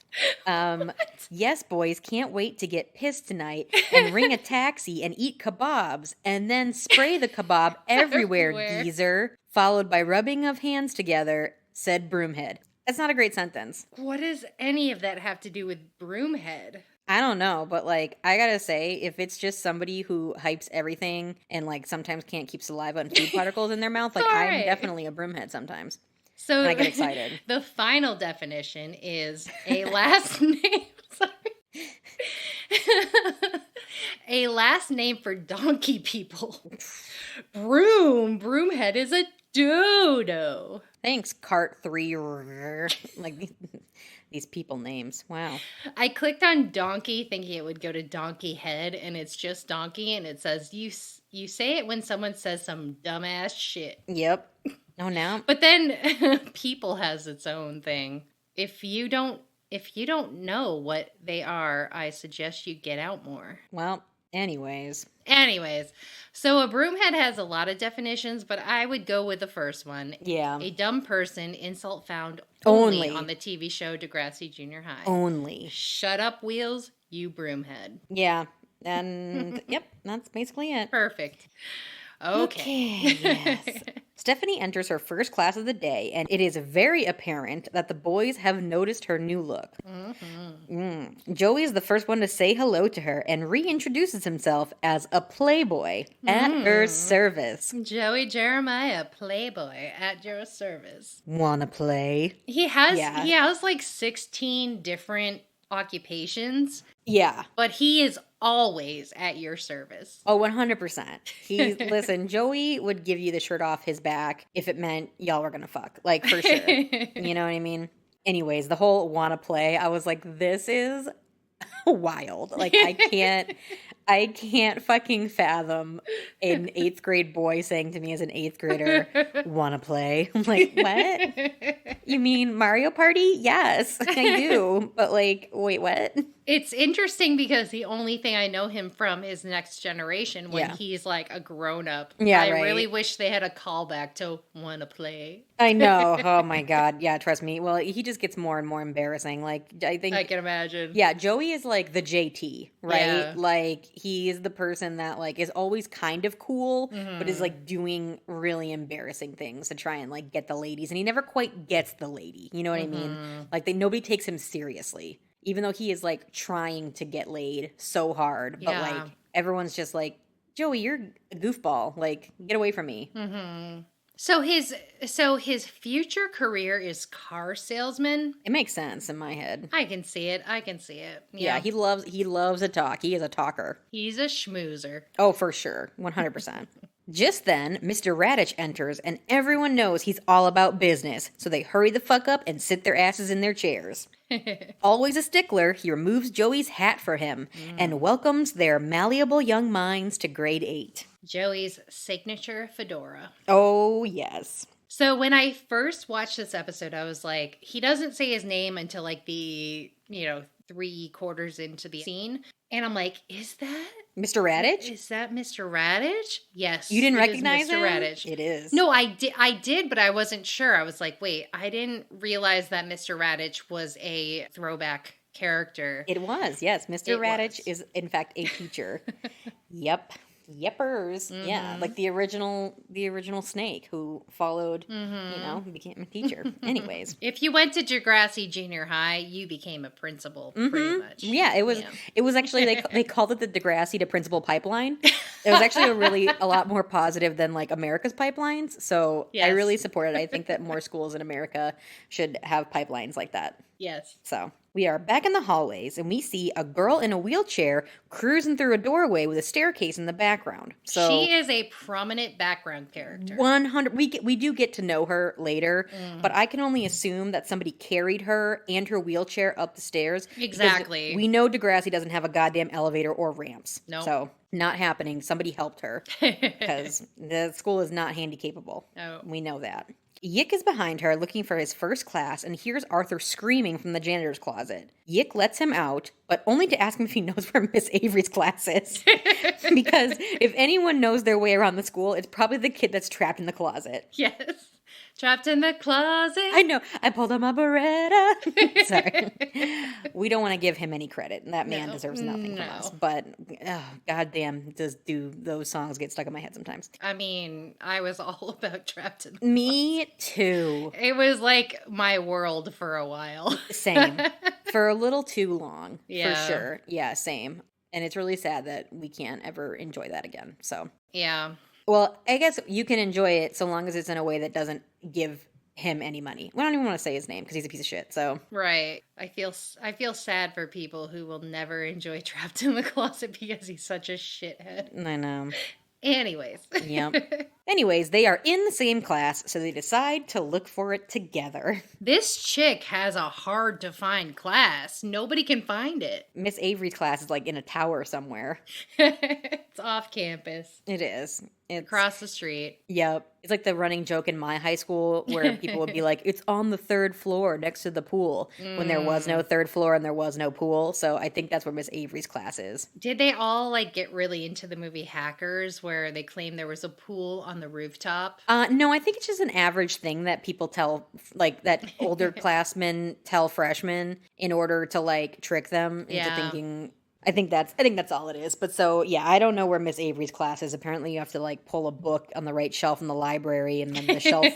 Yes, boys, can't wait to get pissed tonight and ring a taxi and eat kebabs and then spray the kebab everywhere, geezer, followed by rubbing of hands together, said Broomhead. That's not a great sentence.
What does any of that have to do with Broomhead?
I don't know, but like, I gotta say, if it's just somebody who hypes everything and like sometimes can't keep saliva and food particles in their mouth, like I'm definitely a broomhead sometimes.
So
I get excited.
The final definition is a last name. Sorry. A last name for donkey people. Broomhead is a dodo.
Thanks, Cart 3. Like these people names. Wow.
I clicked on donkey thinking it would go to donkey head, and it's just donkey, and it says you say it when someone says some dumbass shit.
Yep. Oh, now.
But then people has its own thing. If you don't know what they are, I suggest you get out more.
Well, anyways,
so a broomhead has a lot of definitions, but I would go with the first one.
Yeah.
A dumb person, insult found only on the TV show Degrassi Jr High.
Only.
Shut up, Wheels, you broomhead.
Yeah. And yep, that's basically it.
Perfect. Okay.
Yes. Stephanie enters her first class of the day, and it is very apparent that the boys have noticed her new look. Joey is the first one to say hello to her and reintroduces himself as a playboy at her service.
Joey Jeremiah, playboy at your service.
Wanna play?
He has like 16 different occupations.
Yeah.
But he is always at your service.
Oh, 100%. Listen, Joey would give you the shirt off his back if it meant y'all were gonna fuck. Like, for sure. You know what I mean? Anyways, the whole wanna play, I was like, this is wild. Like, I can't fucking fathom an 8th grade boy saying to me as an 8th grader, wanna play? I'm like, what? You mean Mario Party? Yes, I do. But like, wait, what?
It's interesting because the only thing I know him from is Next Generation when he's like a grown-up.
Yeah,
I really wish they had a callback to wanna play.
I know. Oh my God. Yeah, trust me. Well, he just gets more and more embarrassing. Like, I think
I can imagine.
Yeah, Joey is like the JT, right?
Yeah.
Like, he is the person that like is always kind of cool, but is like doing really embarrassing things to try and like get the ladies, and he never quite gets the lady. You know what I mean? Like, nobody takes him seriously, even though he is like trying to get laid so hard. But like, everyone's just like, Joey, you're a goofball. Like, get away from me.
So his future career is car salesman.
It makes sense in my head.
I can see it.
Yeah, he loves to talk. He is a talker.
He's a schmoozer.
Oh, for sure. 100%. Just then, Mr. Radich enters, and everyone knows he's all about business, so they hurry the fuck up and sit their asses in their chairs. Always a stickler, he removes Joey's hat for him and welcomes their malleable young minds to grade 8.
Joey's signature fedora.
Oh, yes.
So when I first watched this episode, I was like, he doesn't say his name until like the, 3/4 into the scene. And I'm like, is that
Mr. Radich?
Is that Mr. Radich? Yes.
You didn't recognize
Mr.
him?
Radich.
It is.
No, I did, but I wasn't sure. I was like, wait, I didn't realize that Mr. Radich was a throwback character.
It was, yes. Mr. Radich is, in fact, a teacher. Yep. Yeppers. Yeah, like the original snake who followed, became a teacher. Anyways.
If you went to Degrassi Jr High, you became a principal, pretty much.
Yeah, it was actually, they called it the Degrassi to principal pipeline. It was actually a lot more positive than like America's pipelines. So I really support it. I think that more schools in America should have pipelines like that.
Yes.
So we are back in the hallways, and we see a girl in a wheelchair cruising through a doorway with a staircase in the background. So
she is a prominent background character.
100. We do get to know her later, but I can only assume that somebody carried her and her wheelchair up the stairs.
Exactly.
We know Degrassi doesn't have a goddamn elevator or ramps.
No.
So not happening. Somebody helped her because the school is not handy capable.
Oh.
We know that. Yick is behind her looking for his first class and hears Arthur screaming from the janitor's closet. Yick lets him out, but only to ask him if he knows where Miss Avery's class is. Because if anyone knows their way around the school, it's probably the kid that's trapped in the closet.
Yes. Trapped in the closet.
I know. I pulled out my Beretta. Sorry. We don't want to give him any credit. That man deserves nothing from us. But, goddamn, do those songs get stuck in my head sometimes.
I mean, I was all about Trapped in the
Me too.
It was like my world for a while.
Same. For a little too long.
Yeah.
For sure. Yeah, same. And it's really sad that we can't ever enjoy that again. So.
Yeah.
Well, I guess you can enjoy it so long as it's in a way that doesn't give him any money. We don't even want to say his name because he's a piece of shit. So
right, I feel sad for people who will never enjoy Trapped in the Closet because he's such a shithead.
I know.
Anyways.
Yep. Anyways, they are in the same class, so they decide to look for it together.
This chick has a hard to find class. Nobody can find it.
Miss Avery's class is like in a tower somewhere.
It's off campus.
It is. It's
across the street.
Yep. It's like the running joke in my high school where people would be like, it's on the 3rd floor next to the pool when there was no 3rd floor and there was no pool. So I think that's where Miss Avery's class is.
Did they all like get really into the movie Hackers where they claim there was a pool on the rooftop?
No, I think it's just an average thing that people tell, like that older classmen tell freshmen in order to like trick them into thinking. I think that's all it is. But so, yeah, I don't know where Miss Avery's class is. Apparently you have to like pull a book on the right shelf in the library and then the shelf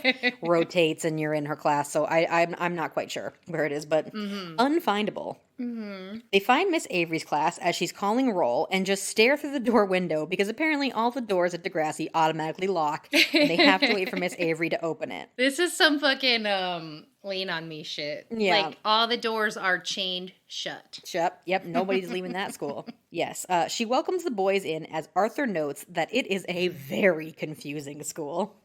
rotates and you're in her class. So I'm not quite sure where it is, but unfindable. Mm-hmm. They find Miss Avery's class as she's calling roll and just stare through the door window because apparently all the doors at Degrassi automatically lock and they have to wait for Miss Avery to open it.
This is some fucking Lean on Me shit.
Yeah.
Like all the doors are chained shut.
Yep. Nobody's leaving that school. Yes. She welcomes the boys in as Arthur notes that it is a very confusing school.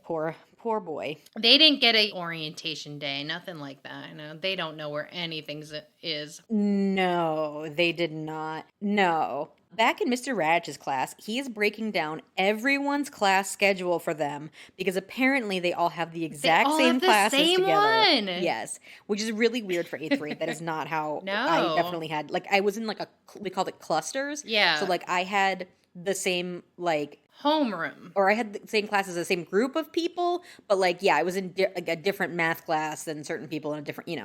Poor boy.
They didn't get a orientation day. Nothing like that. I know they don't know where anything is.
No, they did not. No. Back in Mr. Radich's class, he is breaking down everyone's class schedule for them because apparently they all have the exact same classes together.
One.
Yes, which is really weird for 8th grade. That is not how I definitely had. Like, I was in like we called it clusters.
Yeah.
So like I had the same like
homeroom,
or I had the same class as the same group of people, but like I was in like a different math class than certain people in a different, Yeah.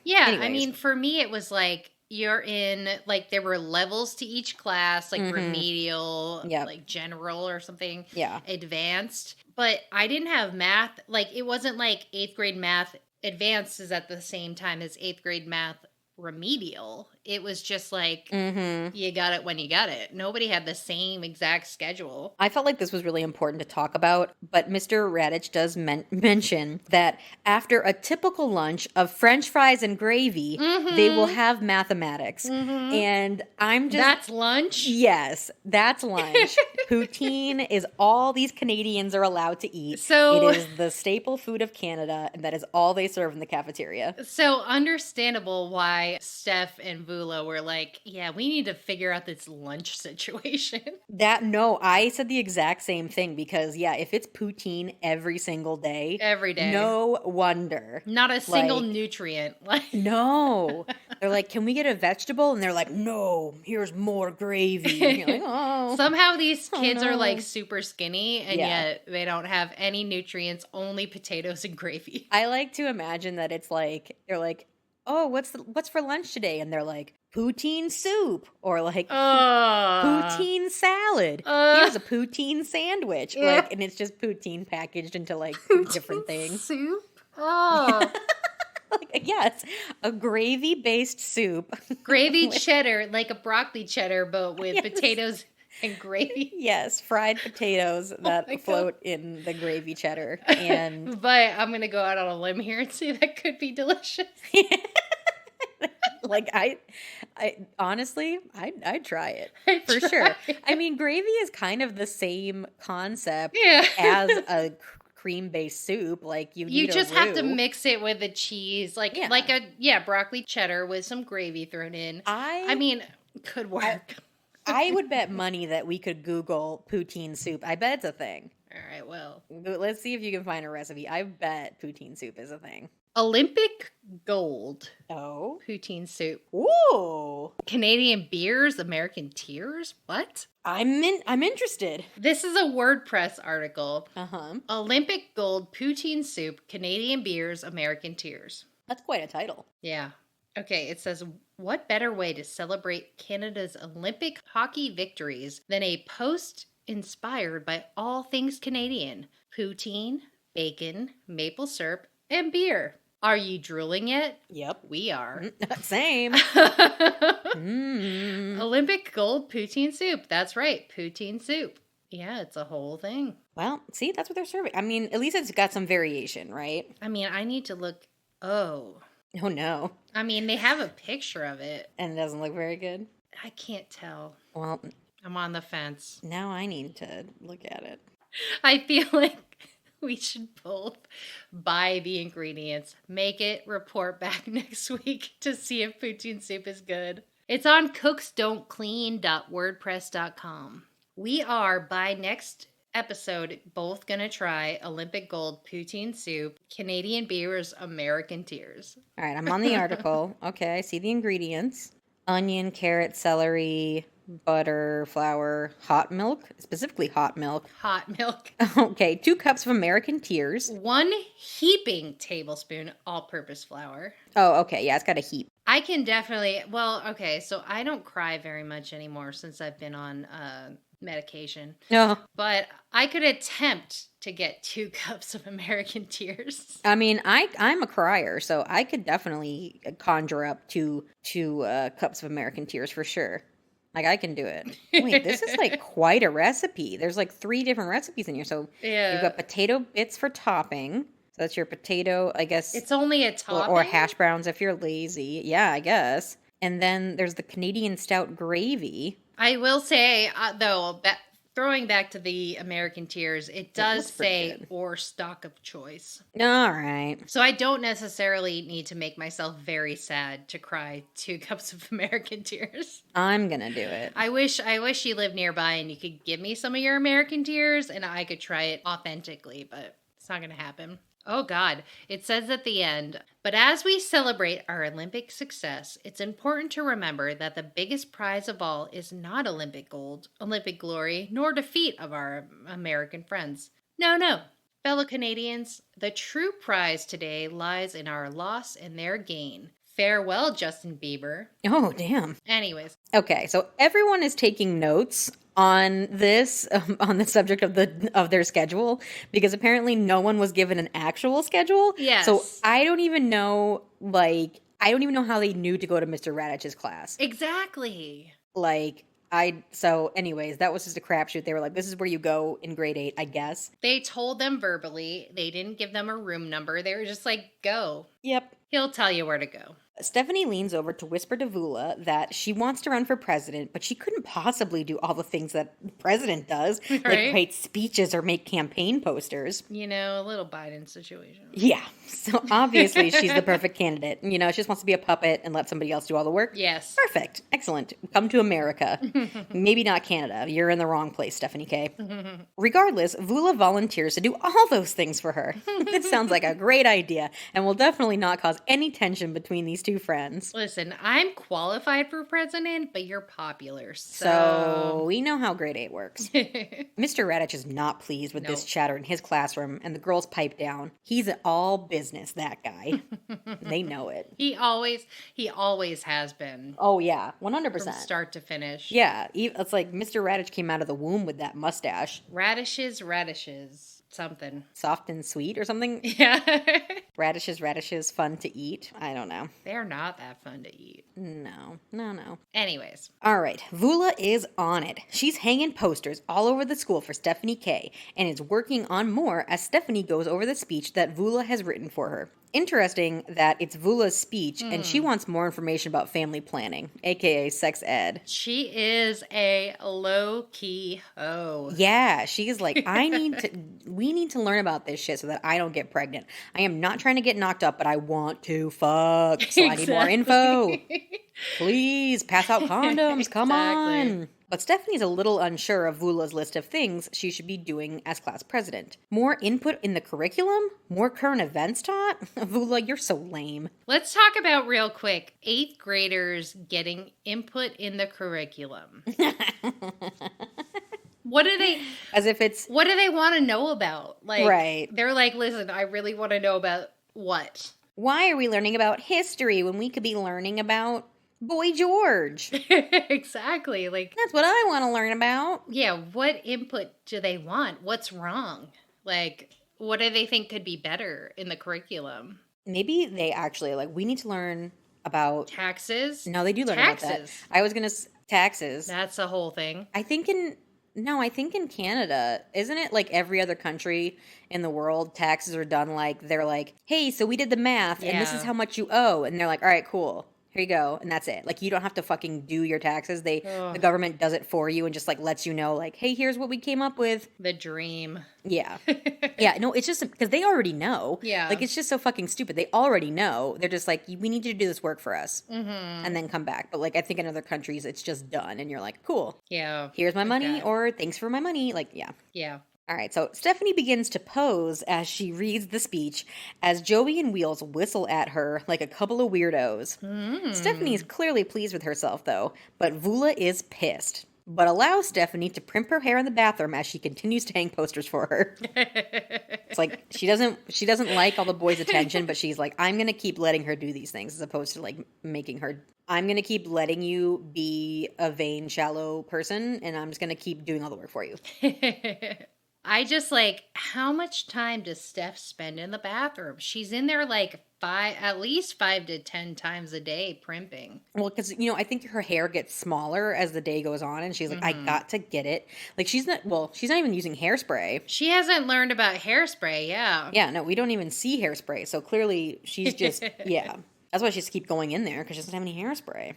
Yeah.
Anyways.
I mean, for me, it was like. You're in, like, there were levels to each class, like remedial, like general or something, advanced. But I didn't have math. Like, it wasn't like 8th grade math advanced is at the same time as 8th grade math remedial. It was just like, you got it when you got it. Nobody had the same exact schedule.
I felt like this was really important to talk about, but Mr. Radich does mention that after a typical lunch of French fries and gravy, they will have mathematics. And I'm just...
That's lunch?
Yes, that's lunch. Poutine is all these Canadians are allowed to eat.
So,
it is the staple food of Canada, and that is all they serve in the cafeteria.
So understandable why Steph and Vula were like, yeah, we need to figure out this lunch situation.
I said the exact same thing because, if it's poutine every single day.
Every day.
No wonder.
Not a single nutrient.
No. They're like, can we get a vegetable? And they're like, no, here's more gravy. And you're like, oh.
Somehow these kids are like super skinny and yet they don't have any nutrients, only potatoes and gravy.
I like to imagine that it's like, they're like, oh, what's for lunch today? And they're like, poutine soup, or like poutine salad. Here's a poutine sandwich, and it's just poutine packaged into like different things.
Soup. Oh,
yes, a gravy-based soup,
gravy cheddar, like a broccoli cheddar, but with potatoes and gravy.
Yes, fried potatoes that float in the gravy cheddar. And
but I'm gonna go out on a limb here and say that could be delicious.
Like I honestly, I'd try it for sure. I mean, gravy is kind of the same concept as a cream-based soup. Like you
just have to mix it with the cheese, like a broccoli cheddar with some gravy thrown in. I mean, could work.
I would bet money that we could Google poutine soup. I bet it's a thing.
All right, well.
Let's see if you can find a recipe. I bet poutine soup is a thing.
Olympic gold.
Oh.
Poutine soup.
Ooh.
Canadian beers, American tears? What?
I'm interested.
This is a WordPress article.
Uh-huh.
Olympic gold poutine soup, Canadian beers, American tears.
That's quite a title.
Yeah. Okay, it says, what better way to celebrate Canada's Olympic hockey victories than a post inspired by all things Canadian? Poutine, bacon, maple syrup, and beer. Are you drooling yet?
Yep.
We are.
Same.
Olympic gold poutine soup. That's right, poutine soup. Yeah, it's a whole thing.
Well, see, that's what they're serving. I mean, at least it's got some variation, right?
I mean, I need to look. Oh.
Oh, no.
I mean, they have a picture of it.
And it doesn't look very good?
I can't tell.
Well,
I'm on the fence.
now I need to look at it.
I feel like we should both buy the ingredients, make it, report back next week to see if poutine soup is good. It's on cooksdon'tclean.wordpress.com. We are, by next episode, both going to try Olympic gold poutine soup, Canadian beers, American tears.
All right, I'm on the article. Okay, I see the ingredients. Onion, carrot, celery, butter, flour, hot milk, specifically hot milk.
Hot milk.
Okay, 2 cups of American tears.
1 heaping tablespoon all-purpose flour.
Oh, okay, yeah, it's got a heap.
I can definitely, well, okay, so I don't cry very much anymore since I've been on medication.
No.
But I could attempt to get 2 cups of American tears.
I mean, I'm a crier, so I could definitely conjure up two cups of American tears for sure. Like, I can do it. Wait, this is like quite a recipe. There's like 3 different recipes in here. So
Yeah.
you've got potato bits for topping. So that's your potato, I guess.
It's only a topping?
Or hash browns if you're lazy. Yeah, I guess. And then there's the Canadian stout gravy.
I will say, though, throwing back to the American tears, it does
looks pretty
say,
good.
or stock of choice.
All right.
So I don't necessarily need to make myself very sad to cry 2 cups of American tears.
I'm going to do it.
I wish you lived nearby and you could give me some of your American tears and I could try it authentically, but it's not going to happen. Oh God, it says at the end, but as we celebrate our Olympic success, it's important to remember that the biggest prize of all is not Olympic gold, Olympic glory, nor defeat of our American friends. No. Fellow Canadians, the true prize today lies in our loss and their gain. Farewell, Justin Bieber.
Oh, damn.
Anyways.
Okay, so everyone is taking notes on this, on the subject of their schedule, because apparently no one was given an actual schedule.
Yes.
So I don't even know how they knew to go to Mr. Radich's class.
Exactly.
So anyways, that was just a crapshoot. They were like, this is where you go in grade 8, I guess.
They told them verbally. They didn't give them a room number. They were just like, go.
Yep.
He'll tell you where to go.
Stephanie leans over to whisper to Vula that she wants to run for president, but she couldn't possibly do all the things that the president does,
Right?
like write speeches or make campaign posters.
You know, a little Biden situation.
Yeah, so obviously she's the perfect candidate. You know, she just wants to be a puppet and let somebody else do all the work.
Yes.
Perfect. Excellent. Come to America. Maybe not Canada. You're in the wrong place, Stephanie K. Regardless, Vula volunteers to do all those things for her. This sounds like a great idea and will definitely not cause any tension between these two friends.
Listen, I'm qualified for president, but you're popular,
So we know how grade 8 works. Mr. Radich is not pleased with this
Nope.
chatter in his classroom, and the girls pipe down. He's all business, that guy. They know it.
He always has been.
Oh, yeah, 100%.
From start to finish.
Yeah, it's like Mr. Radich came out of the womb with that mustache.
Radishes, something.
Soft and sweet or something?
Yeah.
Radishes, fun to eat. I don't know.
They're not that fun to eat.
No.
Anyways.
All right, Vula is on it. She's hanging posters all over the school for Stephanie K, and is working on more as Stephanie goes over the speech that Vula has written for her. Interesting that it's Vula's speech, and she wants more information about family planning, aka sex ed.
She is a low-key hoe.
Yeah, she's like, we need to learn about this shit so that I don't get pregnant. I am not trying to get knocked up, but I want to fuck, so I need more info. Please, pass out condoms, come on. But Stephanie's a little unsure of Vula's list of things she should be doing as class president. More input in the curriculum? More current events taught? Vula, you're so lame.
Let's talk about real quick 8th graders getting input in the curriculum. What do they what do they want to know about? Like,
right.
They're like, listen, I really want to know about what?
Why are we learning about history when we could be learning about Boy George?
Exactly. Like,
that's what I want to learn about.
Yeah, what input do they want? What's wrong? Like, what do they think could be better in the curriculum?
Maybe they actually, like, we need to learn about
taxes.
No, they do learn about that. I was going to taxes.
That's a whole thing.
I think in Canada, isn't it like every other country in the world, taxes are done like, they're like, hey, so we did the math and this is how much you owe. And they're like, all right, cool. Here you go. And that's it. Like, you don't have to fucking do your taxes. The government does it for you and just like lets you know, like, hey, here's what we came up with.
The dream.
Yeah. Yeah. No, it's just because they already know.
Yeah.
Like, it's just so fucking stupid. They already know. They're just like, we need you to do this work for us. Mm-hmm. And then come back. But like, I think in other countries, it's just done. And you're like, cool.
Yeah.
Here's my money, or thanks for my money. Like, yeah.
Yeah.
All right, so Stephanie begins to pose as she reads the speech as Joey and Wheels whistle at her like a couple of weirdos. Stephanie is clearly pleased with herself, though, but Vula is pissed, but allows Stephanie to primp her hair in the bathroom as she continues to hang posters for her. It's like she doesn't like all the boys' attention, but she's like, I'm going to keep letting her do these things as opposed to like making her... I'm going to keep letting you be a vain, shallow person, and I'm just going to keep doing all the work for you.
I just like, how much time does Steph spend in the bathroom? She's in there like at least 5 to 10 times a day primping.
Well, because, I think her hair gets smaller as the day goes on, and she's like, I got to get it. Like, she's not even using hairspray.
She hasn't learned about hairspray, yeah.
Yeah, no, we don't even see hairspray, so clearly she's just, yeah. That's why she just keeps going in there, because she doesn't have any hairspray.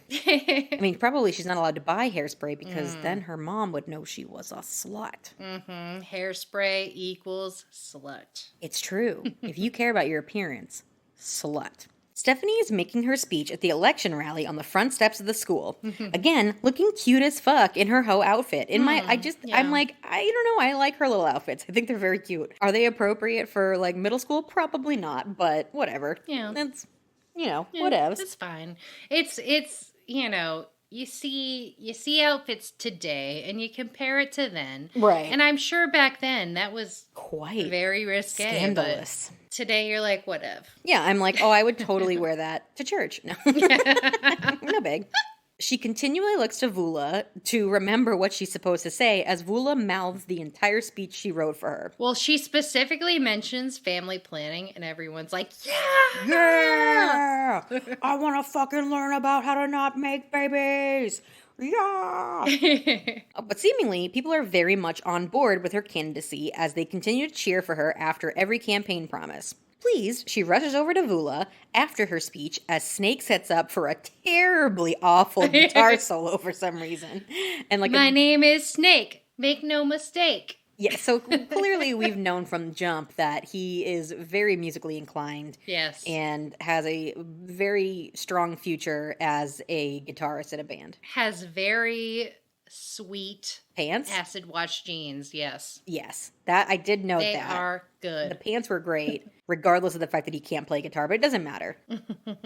I mean, probably she's not allowed to buy hairspray, because then her mom would know she was a slut.
Mm-hmm. Hairspray equals slut.
It's true. If you care about your appearance, slut. Stephanie is making her speech at the election rally on the front steps of the school. Again, looking cute as fuck in her hoe outfit. I'm like, I don't know, I like her little outfits. I think they're very cute. Are they appropriate for, like, middle school? Probably not, but whatever.
Yeah.
That's... whatever.
It's fine. It's you see outfits today and you compare it to then.
Right.
And I'm sure back then that was
quite
very risque.
Scandalous.
But today you're like, whatever.
Yeah, I'm like, I would totally wear that to church. No. No big. She continually looks to Vula to remember what she's supposed to say as Vula mouths the entire speech she wrote for her.
Well, she specifically mentions family planning and everyone's like, yeah!
Yeah! I want to fucking learn about how to not make babies. Yeah! But seemingly, people are very much on board with her candidacy as they continue to cheer for her after every campaign promise. Pleased, she rushes over to Vula after her speech as Snake sets up for a terribly awful guitar solo for some reason. And like,
my name is Snake. Make no mistake.
Yeah, so clearly we've known from jump that he is very musically inclined.
Yes.
And has a very strong future as a guitarist in a band.
Has very sweet
pants,
acid wash jeans. Yes,
that I did note.
They
that
are good.
The pants were great, regardless of the fact that he can't play guitar, but it doesn't matter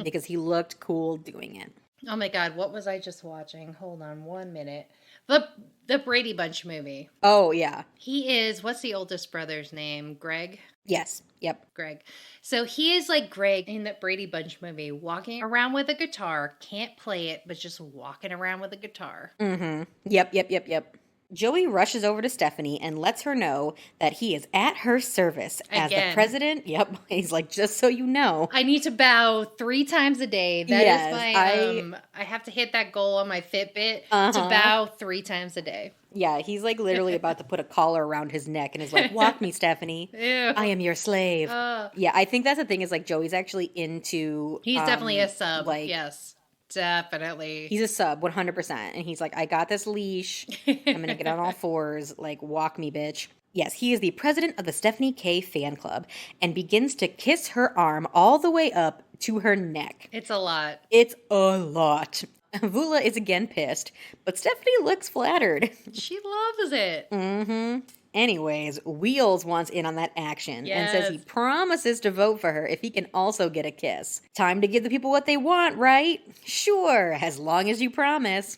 because he looked cool doing it.
Oh my god, what was I just watching? Hold on 1 minute. The Brady Bunch movie.
Oh yeah,
he is. What's the oldest brother's name? Greg.
Yes. Yep.
Greg. So he is like Greg in that Brady Bunch movie, walking around with a guitar, can't play it, but just walking around with a guitar.
Mm-hmm. Yep. Joey rushes over to Stephanie and lets her know that he is at her service as the president. Yep. He's like, just so you know.
I need to bow 3 times a day. That is my, I have to hit that goal on my Fitbit to bow 3 times a day.
Yeah, he's like literally about to put a collar around his neck and is like, walk me, Stephanie.
Ew.
I am your slave. Yeah, I think that's the thing is like Joey's actually into...
He's definitely a sub, like, yes. Definitely.
He's a sub, 100%. And he's like, I got this leash. I'm going to get on all fours. Like, walk me, bitch. Yes, he is the president of the Stephanie K fan club and begins to kiss her arm all the way up to her neck.
It's a lot.
It's a lot. Vula is again pissed, but Stephanie looks flattered.
She loves it.
Mm-hmm. Anyways, Wheels wants in on that action and says he
Yes.
promises to vote for her if he can also get a kiss. Time to give the people what they want, right? Sure, as long as you promise.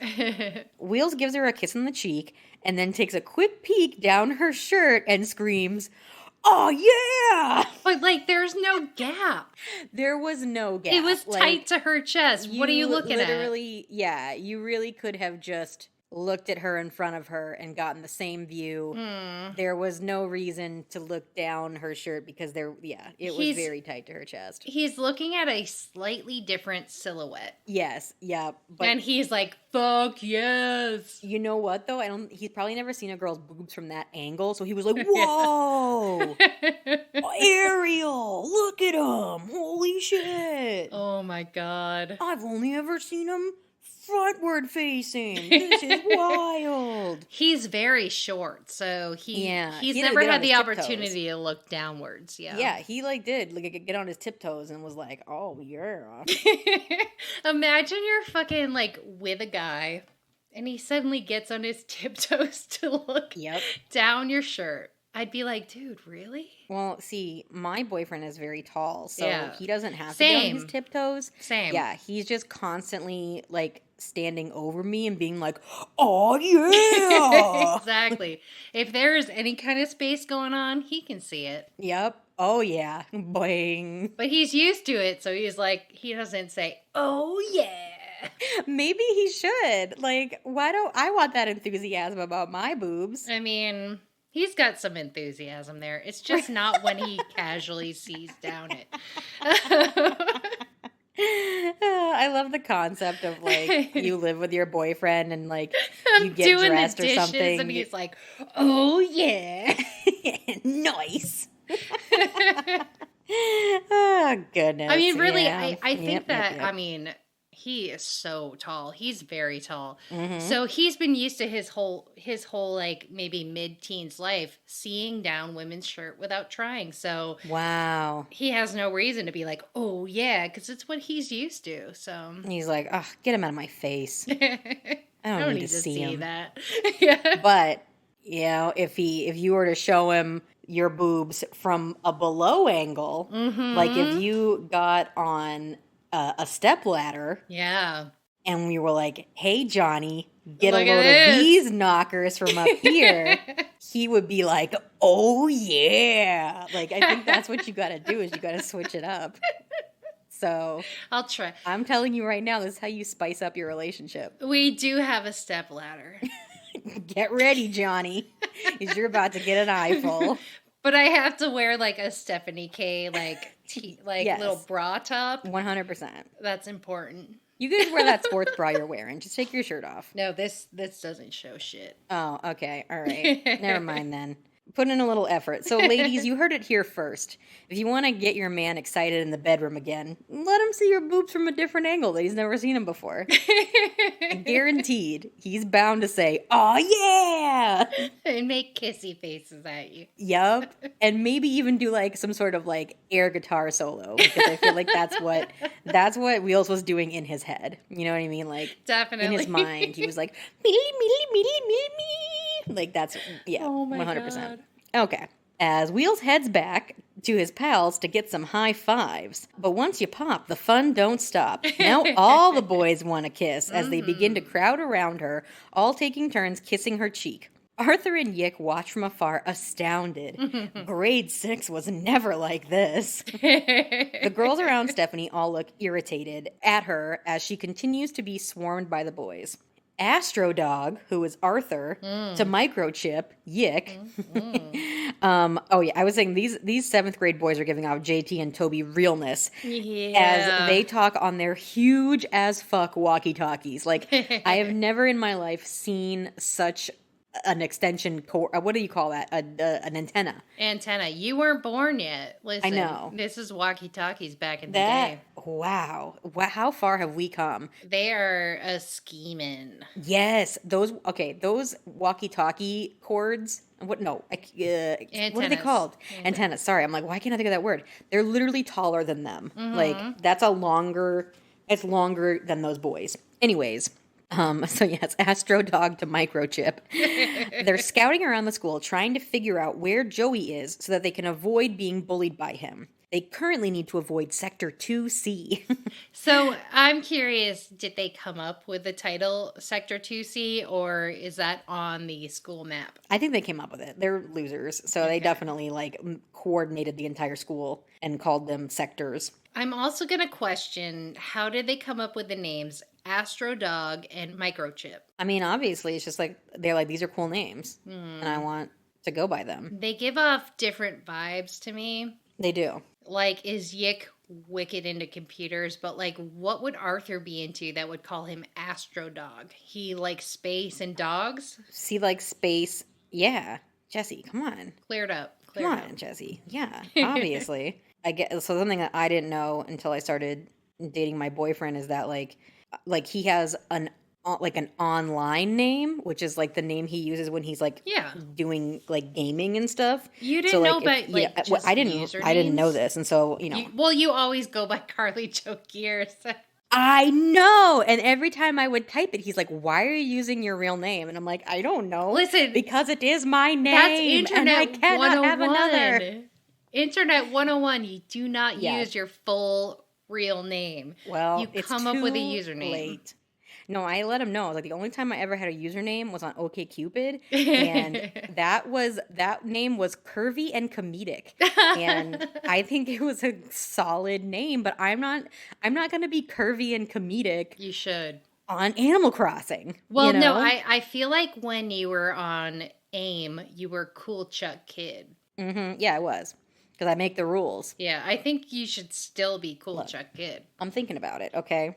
Wheels gives her a kiss on the cheek and then takes a quick peek down her shirt and screams, "Oh, yeah!"
But, like, there's no gap.
There was no gap.
It was
Like,
tight to her chest. What are you looking at?
Literally, yeah, you really could have just looked at her in front of her and gotten the same view. There was no reason to look down her shirt because it was
He's-
very tight to her chest.
He's looking at a slightly different silhouette.
Yes, yeah, but
And he's like, fuck yes.
you know what though? He's probably never seen a girl's boobs from that angle, so he was like, "Whoa, Ariel, look at him! Holy shit!
Oh my god.
I've only ever seen him frontward facing. This is wild."
He's very short, so he's
he had to
never
get on
had the
his tiptoes.
opportunity to look downwards. Yeah.
Yeah, he did get on his tiptoes and was like, "Oh yeah."
Imagine you're fucking like with a guy and he suddenly gets on his tiptoes to look
Yep.
down your shirt. I'd be like, dude, really?
Well, see, my boyfriend is very tall, so
Yeah.
he doesn't have to get on his
Same.
tiptoes.
Same.
Yeah, he's just constantly like standing over me and being like, "Oh yeah."
Exactly. If there is any kind of space going on, he can see it.
Yep. Oh yeah. Boing.
But he's used to it, so he's like, he doesn't say, oh yeah.
Maybe he should. Like, why don't I want that enthusiasm about my boobs?
I mean, he's got some enthusiasm there. It's just not when he casually sees down it.
I love the concept of like you live with your boyfriend and like you get
doing
dressed
the
or
dishes
something.
and he's like, oh yeah.
Nice. Oh goodness.
I mean, really,
yeah.
I think
Yep,
that,
yep.
I mean, he is so tall. He's very tall.
Mhm.
So he's been used to his whole like maybe mid-teens life seeing down women's shirt without trying. So
Wow.
he has no reason to be like, oh yeah, because it's what he's used to. So
He's like, "Oh, get him out of my face.
I
I don't need to see him."
that. Yeah.
But you know, if you were to show him your boobs from a below angle, like if you got on a step ladder
Yeah.
and we were like, "Hey Johnny, get
Look
a
at
load
this."
of these knockers from up here," he would be like, "Oh yeah." Like I think that's what you got to do is you got to switch it up. So
I'll try.
I'm telling you right now, this is how you spice up your relationship.
We do have a step ladder.
Get ready, Johnny, because you're about to get an eyeful.
But I have to wear like a Stephanie K
Yes.
little bra top.
100%.
That's important.
You can wear that sports bra you're wearing. Just take your shirt off.
No, this doesn't show shit.
Oh, okay. All right. Never mind then. Put in a little effort. So, ladies, you heard it here first. If you want to get your man excited in the bedroom again, let him see your boobs from a different angle that he's never seen them before. Guaranteed, he's bound to say, "Oh yeah!"
And make kissy faces at you.
Yup. And maybe even do like some sort of like air guitar solo because I feel like that's what Wheels was doing in his head. You know what I mean? Like
Definitely.
in his mind, he was like, "Meely, meely, meely, meely." Like that's
Oh my
100%.
God.
Okay. As Wheels heads back to his pals to get some high fives. But once you pop, the fun don't stop. Now all the boys want to kiss as they begin to crowd around her, all taking turns kissing her cheek. Arthur and Yick watch from afar, astounded. Grade 6 was never like this. The girls around Stephanie all look irritated at her as she continues to be swarmed by the boys. Astro Dog, who is Arthur, to Microchip, Yick. Oh yeah, I was saying these 7th grade boys are giving off JT and Toby realness as they talk on their huge as fuck walkie-talkies. Like I have never in my life seen such an extension cord. What do you call that? An antenna.
Antenna. You weren't born yet. Listen,
I know.
This is walkie-talkies back in the day.
Wow. How far have we come?
They are a scheming.
Yes, those walkie-talkie cords. What? No, what are they
Antennas.
called? Antennas. Sorry, I'm like, why can't I think of that word? They're literally taller than them. Like that's it's longer than those boys. Anyways, so yes, Astro Dog to Microchip. They're scouting around the school trying to figure out where Joey is so that they can avoid being bullied by him. They currently need to avoid Sector 2C.
So I'm curious, did they come up with the title Sector 2C, or is that on the school map?
I think they came up with it. They're losers. So they definitely like coordinated the entire school and called them sectors.
I'm also going to question, how did they come up with the names Astro Dog and Microchip?
I mean, obviously, it's just like, they're like, these are cool names. And I want to go by them.
They give off different vibes to me.
They do.
Like, is Yick wicked into computers? But, like, what would Arthur be into that would call him Astro Dog? He likes space and dogs?
See, like, space. Yeah. Jesse, come on.
Cleared up.
Come on, Jesse. Yeah, obviously. I get so something that I didn't know until I started dating my boyfriend is that like he has an online name, which is like the name he uses when he's like doing like gaming and stuff.
You didn't know, but like
I didn't know this, and so
you always go by Carly Joe Gears.
I know, and every time I would type it, he's like, "Why are you using your real name?" And I'm like, "I don't know.
Listen,
because it is my name.
That's Internet
and I cannot have another."
Internet 101, you do not use your full real name.
Well,
you come up with a username.
Late. No, I let him know. Like the only time I ever had a username was on OkCupid, and that name was curvy and comedic, and I think it was a solid name. But I'm not going to be curvy and comedic.
You should
on Animal Crossing.
Well, no, I feel like when you were on AIM, you were Cool Chuck Kid.
Mm-hmm. Yeah, I was. Because I make the rules.
Yeah, I think you should still be Cool Chuck Kid.
I'm thinking about it, okay?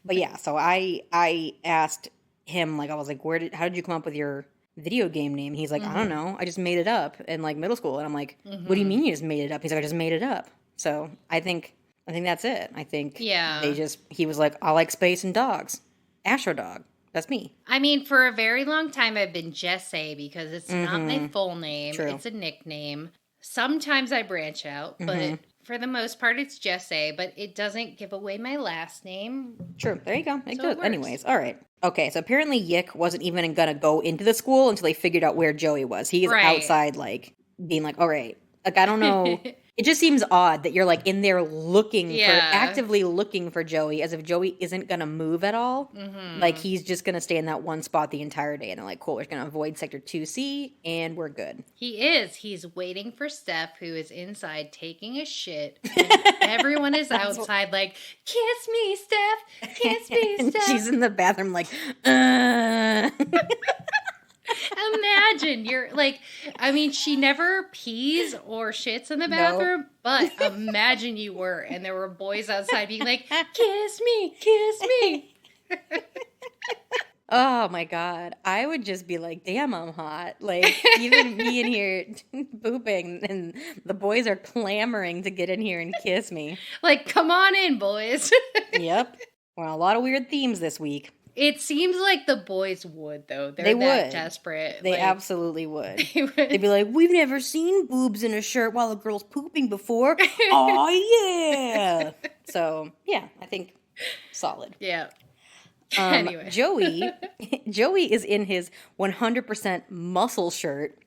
But yeah, so I asked him, like, I was like, how did you come up with your video game name? He's like, I don't know. I just made it up in, like, middle school. And I'm like, what do you mean you just made it up? He's like, I just made it up. So I think that's it. I think he was like, I like space and dogs. Astro Dog. That's me.
I mean, for a very long time, I've been Jesse because it's not my full name.
True.
It's a nickname. Sometimes I branch out, but for the most part, it's Jesse, but it doesn't give away my last name.
True. There you go. It does. Anyways, all right. Okay, so apparently Yick wasn't even going to go into the school until they figured out where Joey was. He's outside, like, being like, all right. Like, I don't know. It just seems odd that you're, like, in there actively looking for Joey, as if Joey isn't going to move at all. Like, he's just going to stay in that one spot the entire day. And they're like, cool, we're going to avoid Sector 2C, and we're good.
He is. He's waiting for Steph, who is inside taking a shit. And everyone is outside like, kiss me, Steph. Kiss me, Steph.
And she's in the bathroom like,
Imagine you're like, I mean, she never pees or shits in the bathroom, but imagine you were, and there were boys outside being like, kiss me.
Oh my God. I would just be like, damn, I'm hot. Like, even me in here pooping, and the boys are clamoring to get in here and kiss me.
Like, come on in, boys.
Yep. Well, a lot of weird themes this week.
It seems like the boys would, though.
They
that
would.
Desperate.
They absolutely would. They'd be like, we've never seen boobs in a shirt while a girl's pooping before. Oh, yeah. So, yeah, I think solid.
Yeah. Anyway.
Joey is in his 100% muscle shirt,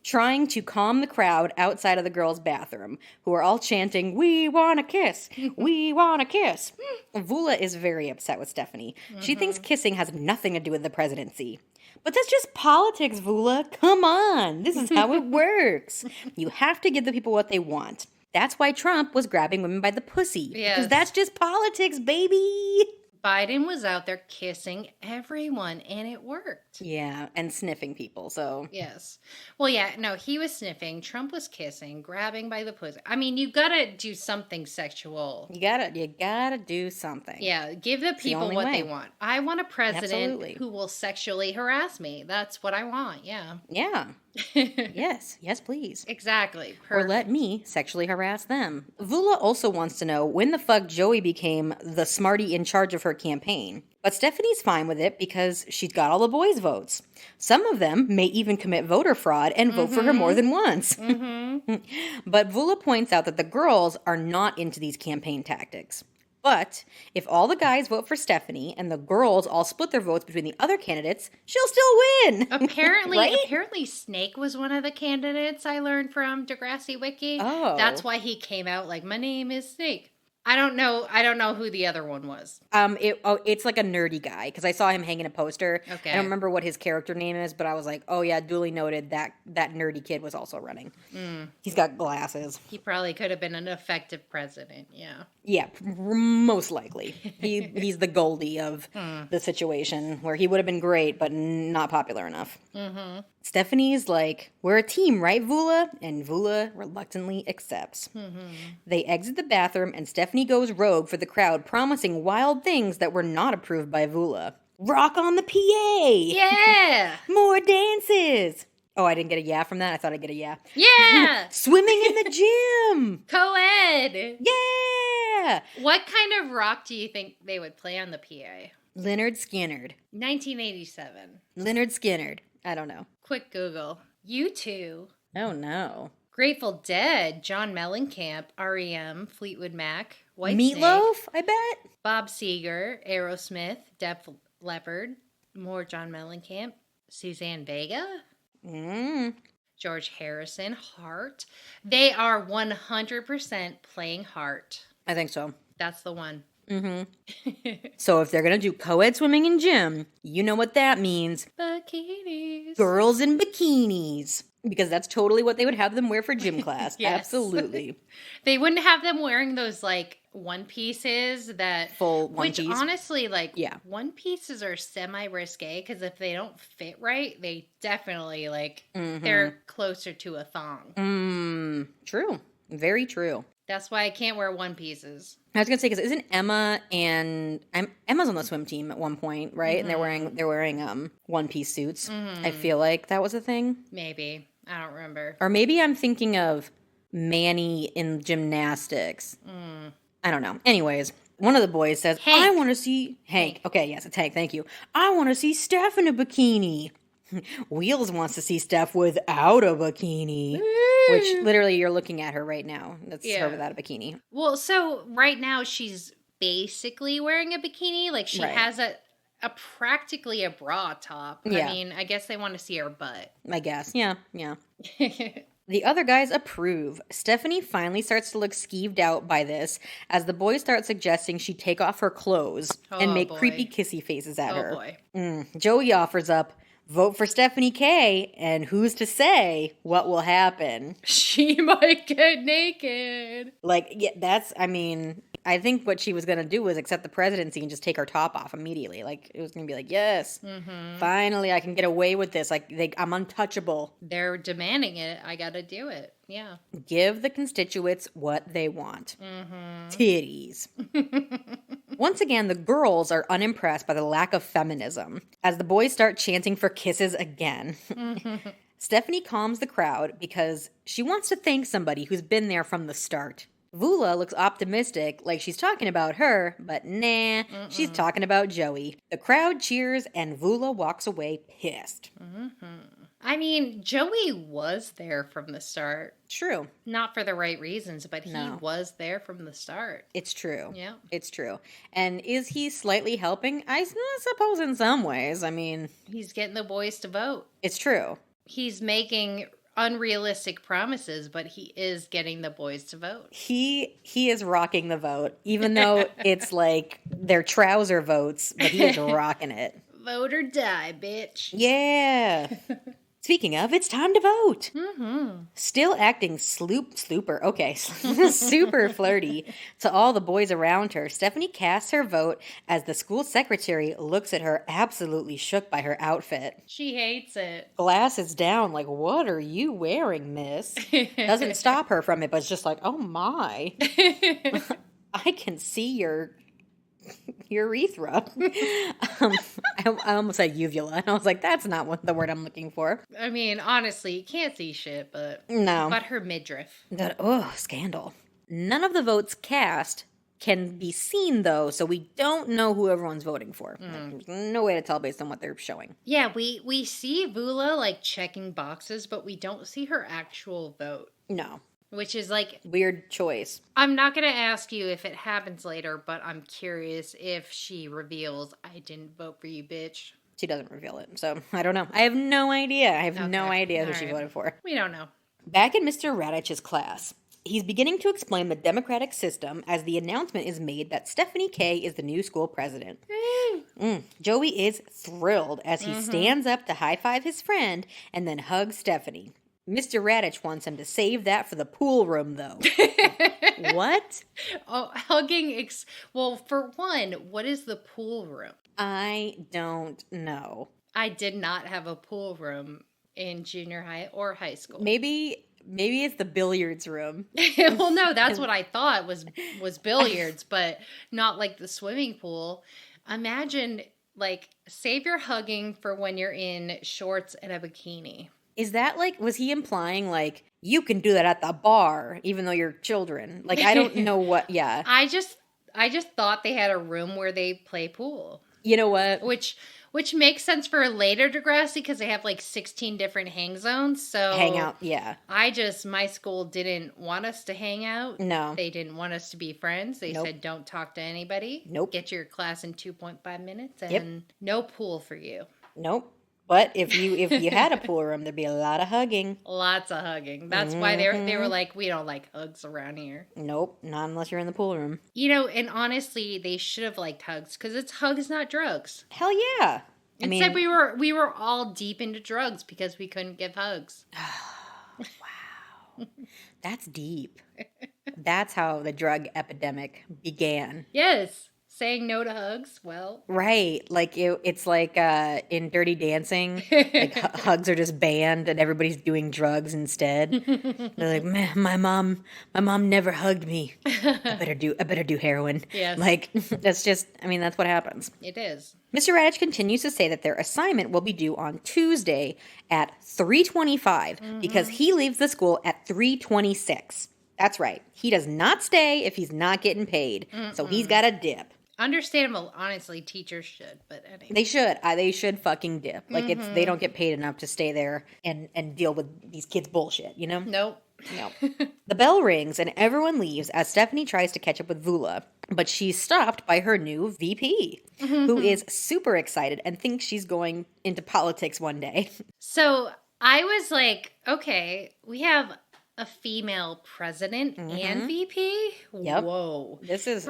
trying to calm the crowd outside of the girls' bathroom, who are all chanting, "We want to kiss! We want to kiss!" Vula is very upset with Stephanie. She thinks kissing has nothing to do with the presidency. But that's just politics, Vula. Come on. This is how it works. You have to give the people what they want. That's why Trump was grabbing women by the pussy.
Yes.
Because that's just politics, baby.
Biden was out there kissing everyone, and it worked.
Yeah, and sniffing people, so.
Yes. Well, yeah, no, he was sniffing. Trump was kissing, grabbing by the pussy. I mean, you gotta do something sexual.
You gotta do something.
Yeah, give the people what they want. I want a president who will sexually harass me. That's what I want, yeah.
Yeah. Yes, please.
Exactly.
Or let me sexually harass them. Vula also wants to know when the fuck Joey became the smarty in charge of her campaign. But Stephanie's fine with it because she's got all the boys' votes. Some of them may even commit voter fraud and vote for her more than once. But Vula points out that the girls are not into these campaign tactics. But if all the guys vote for Stephanie and the girls all split their votes between the other candidates, she'll still win.
Apparently Snake was one of the candidates I learned from Degrassi Wiki.
Oh.
That's why he came out like, my name is Snake. I don't know who the other one was.
It's like a nerdy guy because I saw him hanging a poster.
Okay.
I don't remember what his character name is, but I was like, oh yeah, duly noted that nerdy kid was also running. He's got glasses.
He probably could have been an effective president. Yeah.
Yeah, most likely. He's the Goldie of the situation where he would have been great, but not popular enough. Mm-hmm. Stephanie's like, we're a team, right, Vula? And Vula reluctantly accepts. Mm-hmm. They exit the bathroom, and Stephanie goes rogue for the crowd, promising wild things that were not approved by Vula. Rock on the PA!
Yeah!
More dances! Oh, I didn't get a yeah from that? I thought I'd get a yeah.
Yeah!
Swimming in the gym!
Co-ed!
Yeah!
What kind of rock do you think they would play on the PA?
Lynyrd Skynyrd.
1987.
Lynyrd Skynyrd. I don't know.
Quick Google. U2.
Oh, no.
Grateful Dead. John Mellencamp. R.E.M. Fleetwood Mac.
Meatloaf, I bet?
Bob Seger. Aerosmith. Def Leppard. More John Mellencamp. Suzanne Vega. George Harrison. Heart. They are 100% playing Heart.
I think so.
That's the one.
So if they're going to do co-ed swimming in gym, you know what that means.
Bikinis.
Girls in bikinis. Because that's totally what they would have them wear for gym class.
Yes.
Absolutely.
They wouldn't have them wearing those, like, one pieces that...
Full one
which,
piece.
honestly, like,
yeah.
One pieces are semi-risque, because if they don't fit right, they definitely, like, they're closer to a thong.
True. Very true.
That's why I can't wear one pieces.
I was gonna say, because isn't Emma's on the swim team at one point, right? And they're wearing one piece suits. I feel like that was a thing.
Maybe. I don't remember.
Or maybe I'm thinking of Manny in gymnastics. I don't know. Anyways, one of the boys says,
Hank.
I want to see... Hank. Okay, yes, it's Hank. Thank you. I want to see Steph in a bikini. Wheels wants to see Steph without a bikini. Which, literally, you're looking at her right now. That's her without a bikini.
Well, so, right now, she's basically wearing a bikini. Like, she has a practically a bra top.
Yeah.
I mean, I guess they want to see her butt.
I guess. Yeah. The other guys approve. Stephanie finally starts to look skeeved out by this as the boys start suggesting she take off her clothes and make creepy kissy faces at her.
Boy.
Joey offers up, vote for Stephanie K, and who's to say what will happen?
She might get naked.
Like, yeah, I think what she was going to do was accept the presidency and just take her top off immediately. Like, it was going to be like, yes, finally I can get away with this. Like, I'm untouchable.
They're demanding it. I got to do it. Yeah.
Give the constituents what they want. Titties. Once again, the girls are unimpressed by the lack of feminism as the boys start chanting for kisses again. Stephanie calms the crowd because she wants to thank somebody who's been there from the start. Vula looks optimistic, like she's talking about her, but nah, she's talking about Joey. The crowd cheers, and Vula walks away pissed.
I mean, Joey was there from the start.
True.
Not for the right reasons, but he was there from the start.
It's true.
Yeah.
It's true. And is he slightly helping? I suppose in some ways. I mean...
He's getting the boys to vote.
It's true.
He's making unrealistic promises, but he is getting the boys to vote.
He is rocking the vote, even though it's like their trouser votes, but he is rocking it.
Vote or die, bitch.
Yeah. Speaking of, it's time to vote. Still acting super flirty to all the boys around her, Stephanie casts her vote as the school secretary looks at her absolutely shook by her outfit.
She hates it.
Glasses down, like, what are you wearing, miss? Doesn't stop her from it, but it's just like, oh my. I can see your urethra. I almost said uvula, and I was like, that's not the word I'm looking for.
I mean, honestly, you can't see shit, but...
No.
But her midriff.
Scandal. None of the votes cast can be seen, though, so we don't know who everyone's voting for. There's no way to tell based on what they're showing.
Yeah, we see Vula, like, checking boxes, but we don't see her actual vote.
No.
Which is like...
Weird choice.
I'm not going to ask you if it happens later, but I'm curious if she reveals, I didn't vote for you, bitch.
She doesn't reveal it, so I don't know. I have no idea. I have no idea who she voted for.
We don't know.
Back in Mr. Radich's class, he's beginning to explain the democratic system as the announcement is made that Stephanie K is the new school president. Joey is thrilled as he stands up to high-five his friend and then hugs Stephanie. Mr. Radich wants him to save that for the pool room, though. What?
Oh, hugging. Well, for one, what is the pool room?
I don't know.
I did not have a pool room in junior high or high school.
Maybe it's the billiards room.
Well, no, that's what I thought was billiards, but not like the swimming pool. Imagine, like, save your hugging for when you're in shorts and a bikini.
Is that like, was he implying like, you can do that at the bar, even though you're children? Like, I don't know what, yeah.
I just thought they had a room where they play pool.
You know what?
Which makes sense for a later Degrassi because they have like 16 different hang zones. So
hang out, yeah.
My school didn't want us to hang out.
No.
They didn't want us to be friends. They said, don't talk to anybody.
Nope.
Get your class in 2.5 minutes and no pool for you.
Nope. But if you had a pool room, there'd be a lot of hugging.
Lots of hugging. That's why they were like, we don't like hugs around here.
Nope, not unless you're in the pool room.
You know, and honestly, they should have liked hugs because it's hugs, not drugs.
Hell yeah.
Instead, we were all deep into drugs because we couldn't give hugs.
Wow. That's deep. That's how the drug epidemic began.
Yes. Saying no to hugs, well.
Right. Like, it's like in Dirty Dancing, like hugs are just banned and everybody's doing drugs instead. They're like, man, my mom never hugged me. I better do heroin.
Yes.
Like, that's what happens.
It is.
Mr. Radich continues to say that their assignment will be due on Tuesday at 3:25 because he leaves the school at 3:26. That's right. He does not stay if he's not getting paid. So he's got to dip.
Understandable. Honestly, teachers should, but anyway.
They should. They should fucking dip. Like, they don't get paid enough to stay there and deal with these kids' bullshit, you know?
Nope.
No. The bell rings and everyone leaves as Stephanie tries to catch up with Vula. But she's stopped by her new VP, who is super excited and thinks she's going into politics one day.
So I was like, okay, we have a female president and VP?
Yep.
Whoa.
This is...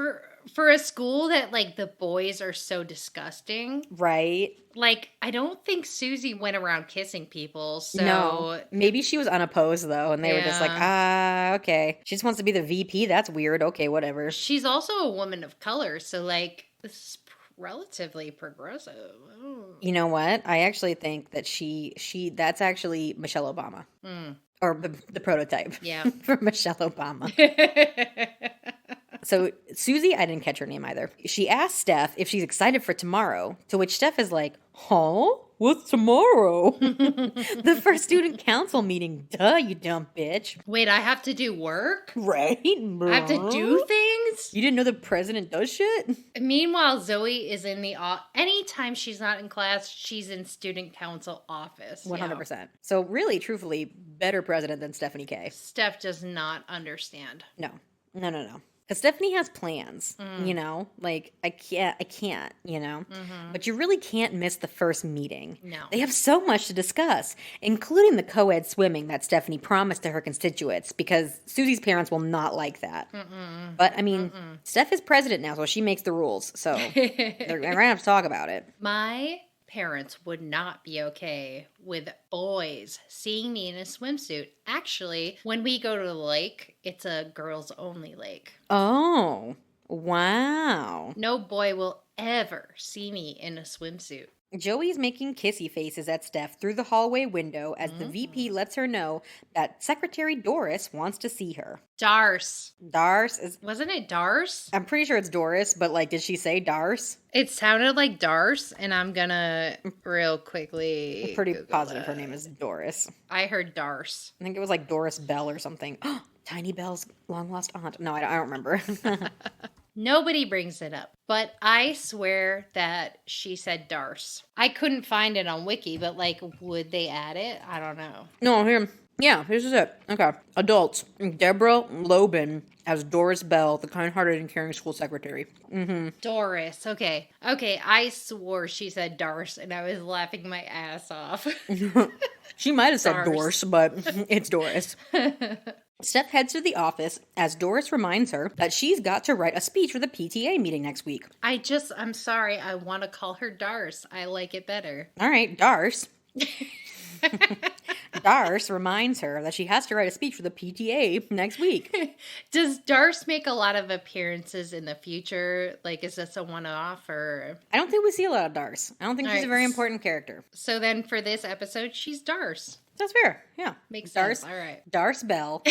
For a school that, like, the boys are so disgusting.
Right.
Like, I don't think Susie went around kissing people, so...
No. Maybe she was unopposed, though, and they were just like, okay. She just wants to be the VP? That's weird. Okay, whatever.
She's also a woman of color, so, like, this is relatively progressive. Oh.
You know what? I actually think that that's actually Michelle Obama. Or the prototype.
Yeah.
For Michelle Obama. So Susie, I didn't catch her name either. She asked Steph if she's excited for tomorrow, to which Steph is like, huh? What's tomorrow? The first student council meeting. Duh, you dumb bitch.
Wait, I have to do work?
Right?
I have to do things?
You didn't know the president does shit?
Meanwhile, Zoe is in the... anytime she's not in class, she's in student council office.
100%. Yeah. So really, truthfully, better president than Stephanie K.
Steph does not understand.
No. Because Stephanie has plans, you know? Like, I can't, you know? But you really can't miss the first meeting.
No.
They have so much to discuss, including the co-ed swimming that Stephanie promised to her constituents, because Susie's parents will not like that. But, I mean, Steph is president now, so she makes the rules. So they're going to have to talk about it.
My parents would not be okay with boys seeing me in a swimsuit. Actually, when we go to the lake, it's a girls only lake.
Oh, wow.
No boy will ever see me in a swimsuit.
Joey's making kissy faces at Steph through the hallway window as the VP lets her know that Secretary Doris wants to see her.
Darce.
Wasn't
it Darce?
I'm pretty sure it's Doris, but like, did she say Darce?
It sounded like Darce, and I'm gonna real quickly
I'm pretty
Google
positive
it.
Her name is Doris.
I heard Darce.
I think it was like Doris Bell or something. Tiny Bell's long lost aunt. No, I don't remember.
Nobody brings it up, but I swear that she said Darce. I couldn't find it on Wiki, but like, would they add it? I don't know.
No, here. Yeah, this is it. Okay. Adults. Deborah Lobin as Doris Bell, the kind-hearted and caring school secretary.
Doris. Okay. Okay, I swore she said Darce, and I was laughing my ass off.
She might have said
Dars.
Doris, but it's Doris. Steph heads to the office as Doris reminds her that she's got to write a speech for the PTA meeting next week.
I'm sorry, I want to call her Darce. I like it better.
All right, Darce. Darce reminds her that she has to write a speech for the PTA next week.
Does Darce make a lot of appearances in the future? Like, is this a one-off or?
I don't think we see a lot of Darce. I don't think
All
she's
right.
a very important character.
So then for this episode, she's Darce.
That's fair. Yeah.
Makes
Darce,
sense. All right.
Darce Bell,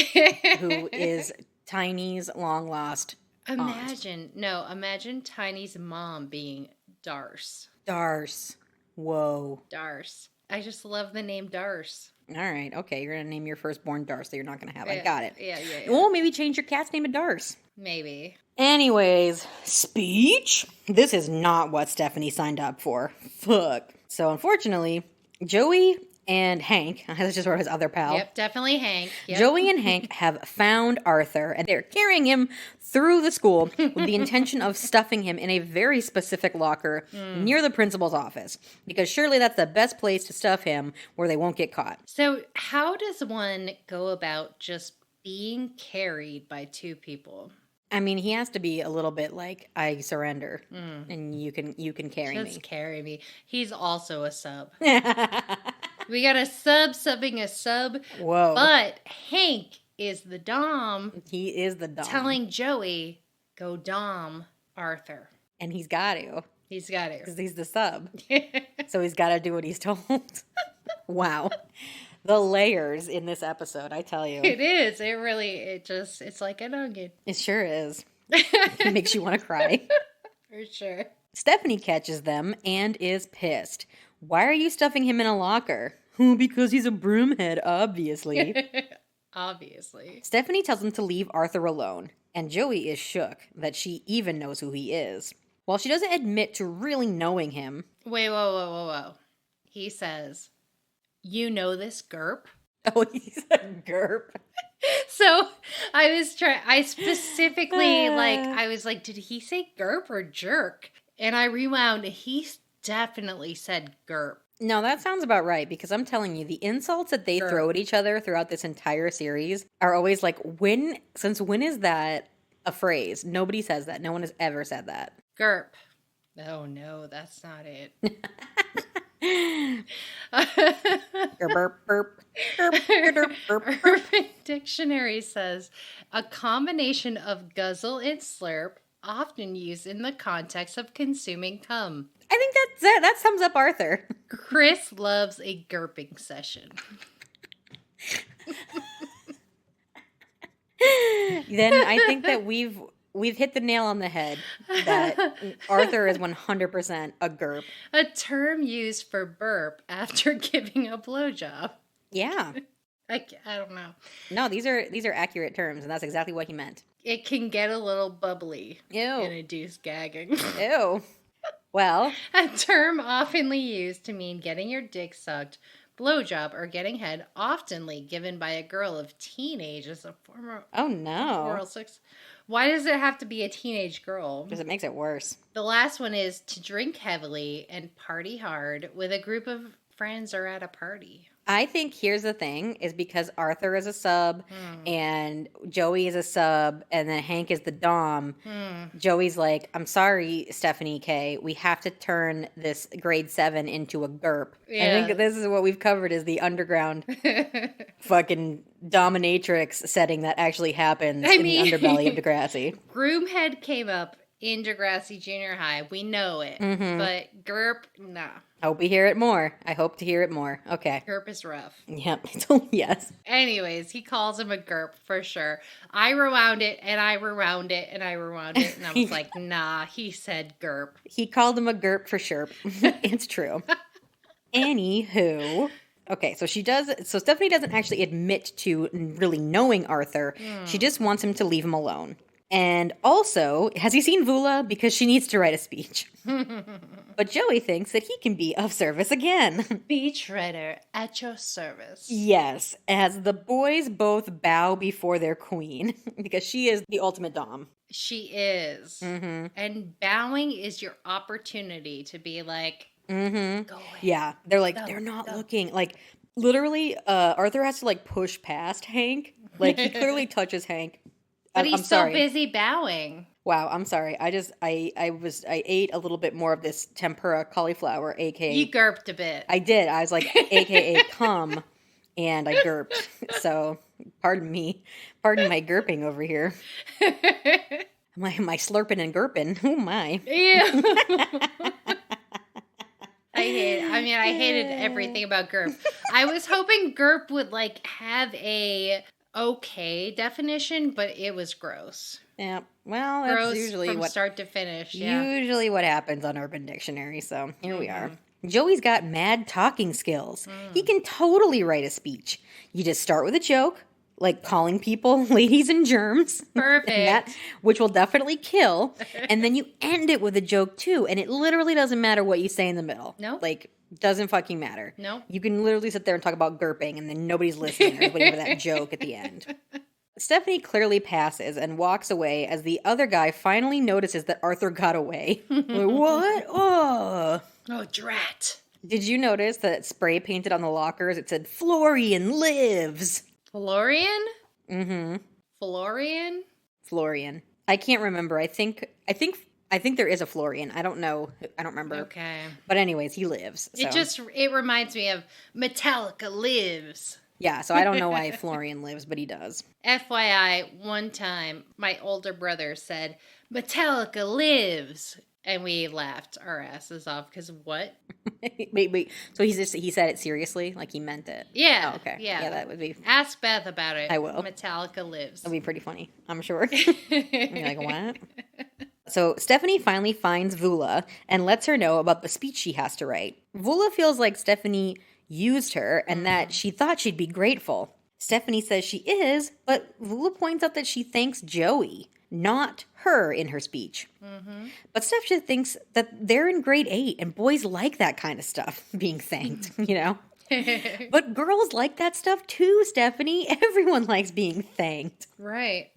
who is Tiny's long-lost aunt.
Imagine Tiny's mom being Darce.
Darce. Whoa.
Darce. I just love the name Darce.
All right. Okay. You're going to name your firstborn Darce that you're not going to have. I got it.
Yeah.
Well, maybe change your cat's name to Darce.
Maybe.
Anyways, speech? This is not what Stephanie signed up for. Fuck. So, unfortunately, Joey and Hank, that's just sort of his other pal.
Yep, definitely Hank. Yep.
Joey and Hank have found Arthur, and they're carrying him through the school with the intention of stuffing him in a very specific locker near the principal's office, because surely that's the best place to stuff him where they won't get caught.
So how does one go about just being carried by two people?
I mean, he has to be a little bit like, I surrender, and you can carry me.
Just carry me. He's also a sub. We got a sub subbing a sub.
Whoa.
But Hank is the dom.
He is the dom.
Telling Joey, go dom Arthur.
And he's got to.
He's got to.
Because he's the sub. So he's got to do what he's told. Wow. The layers in this episode, I tell you.
It is. It's like an onion.
It sure is. It makes you want to cry.
For sure.
Stephanie catches them and is pissed. Why are you stuffing him in a locker? Because he's a broomhead, obviously.
Obviously.
Stephanie tells him to leave Arthur alone, and Joey is shook that she even knows who he is. While she doesn't admit to really knowing him.
Wait, whoa. He says, you know this GURP?
Oh, he's a GURP.
So I specifically, I was like, did he say GURP or jerk? And I rewound, he definitely said GURP.
No, that sounds about right, because I'm telling you, the insults that they throw at each other throughout this entire series are always like, since when is that a phrase? Nobody says that. No one has ever said that.
GURP. Oh no, that's not it. Urban Dictionary says, a combination of guzzle and slurp, often used in the context of consuming cum.
I think that sums up Arthur.
Chris loves a GURPing session.
Then I think that we've hit the nail on the head that Arthur is 100% a GURP.
A term used for burp after giving a blowjob.
Yeah.
I don't know.
No, these are accurate terms, and that's exactly what he meant.
It can get a little bubbly.
Ew.
And induce gagging.
Ew. Well.
A term oftenly used to mean getting your dick sucked, blowjob, or getting head, oftenly given by a girl of teenage as a former
Oh no.
oral sex. Why does it have to be a teenage girl?
Because it makes it worse.
The last one is to drink heavily and party hard with a group of friends or at a party.
I think here's the thing, is because Arthur is a sub and Joey is a sub and then Hank is the dom. Joey's like, I'm sorry, Stephanie K. We have to turn this grade 7 into a GURP. Yeah. I think this is what we've covered is the underground fucking dominatrix setting that actually happens in the underbelly of Degrassi.
Groomhead came up in Degrassi Jr High. We know it. But GURP, nah.
I hope we hear it more. I hope to hear it more. Okay.
GURP is rough.
Yep. Yes.
Anyways, he calls him a GURP for sure. I rewound it and I rewound it and I rewound it. And I was like, nah, he said GURP.
He called him a GURP for sure. It's true. Anywho. Okay, so Stephanie doesn't actually admit to really knowing Arthur. She just wants him to leave him alone. And also, has he seen Vula? Because she needs to write a speech. But Joey thinks that he can be of service again.
Speechwriter at your service.
Yes, as the boys both bow before their queen, because she is the ultimate dom.
She is.
Mm-hmm.
And bowing is your opportunity to be like,
Mm-hmm.
go away.
Yeah, they're like,
Go,
they're not
go.
looking. Like, literally, Arthur has to, like, push past Hank. Like, he clearly touches Hank.
But he's
I'm sorry.
so busy bowing.
Wow, I'm sorry. I ate a little bit more of this tempura cauliflower, aka
You gurped a bit.
I did. I was like, aka cum, and I gurped. So, pardon me. Pardon my gurping over here. My slurping and gurping. Oh my.
Ew. I hated everything about GURP. I was hoping GURP would like have a okay definition, but it was gross.
Yeah. Well, that's
Gross
usually
from
what
start to finish. Yeah.
usually what happens on Urban Dictionary. So here we are. Joey's got mad talking skills. He can totally write a speech. You just start with a joke, like calling people ladies and germs.
Perfect.
Which will definitely kill. And then you end it with a joke too. And it literally doesn't matter what you say in the middle.
No.
Like, doesn't fucking matter.
No.
You can literally sit there and talk about gurping and then nobody's listening. They're waiting for that joke at the end. Stephanie clearly passes and walks away as the other guy finally notices that Arthur got away. Like, what? Oh.
Oh, drat.
Did you notice that spray painted on the lockers? It said, Florian lives.
Florian?
Mm-hmm.
Florian?
Florian. I can't remember. I think there is a Florian. I don't know. I don't remember.
Okay.
But anyways, he lives. So.
It reminds me of Metallica Lives.
Yeah, so I don't know why Florian lives, but he does.
FYI, one time my older brother said, Metallica lives. And we laughed our asses off because what?
Wait. So he said it seriously? Like he meant it?
Yeah.
Oh, okay.
Yeah.
Yeah, that would be...
Ask Beth about it.
I will.
Metallica lives.
That'd be pretty funny, I'm sure. You're like, what? So Stephanie finally finds Vula and lets her know about the speech she has to write. Vula feels like Stephanie used her and that she thought she'd be grateful. Stephanie says she is, but Vula points out that she thanks Joey, not her, in her speech. Mm-hmm. But Steph just thinks that they're in grade 8 and boys like that kind of stuff, being thanked, you know? But girls like that stuff too, Stephanie. Everyone likes being thanked.
Right.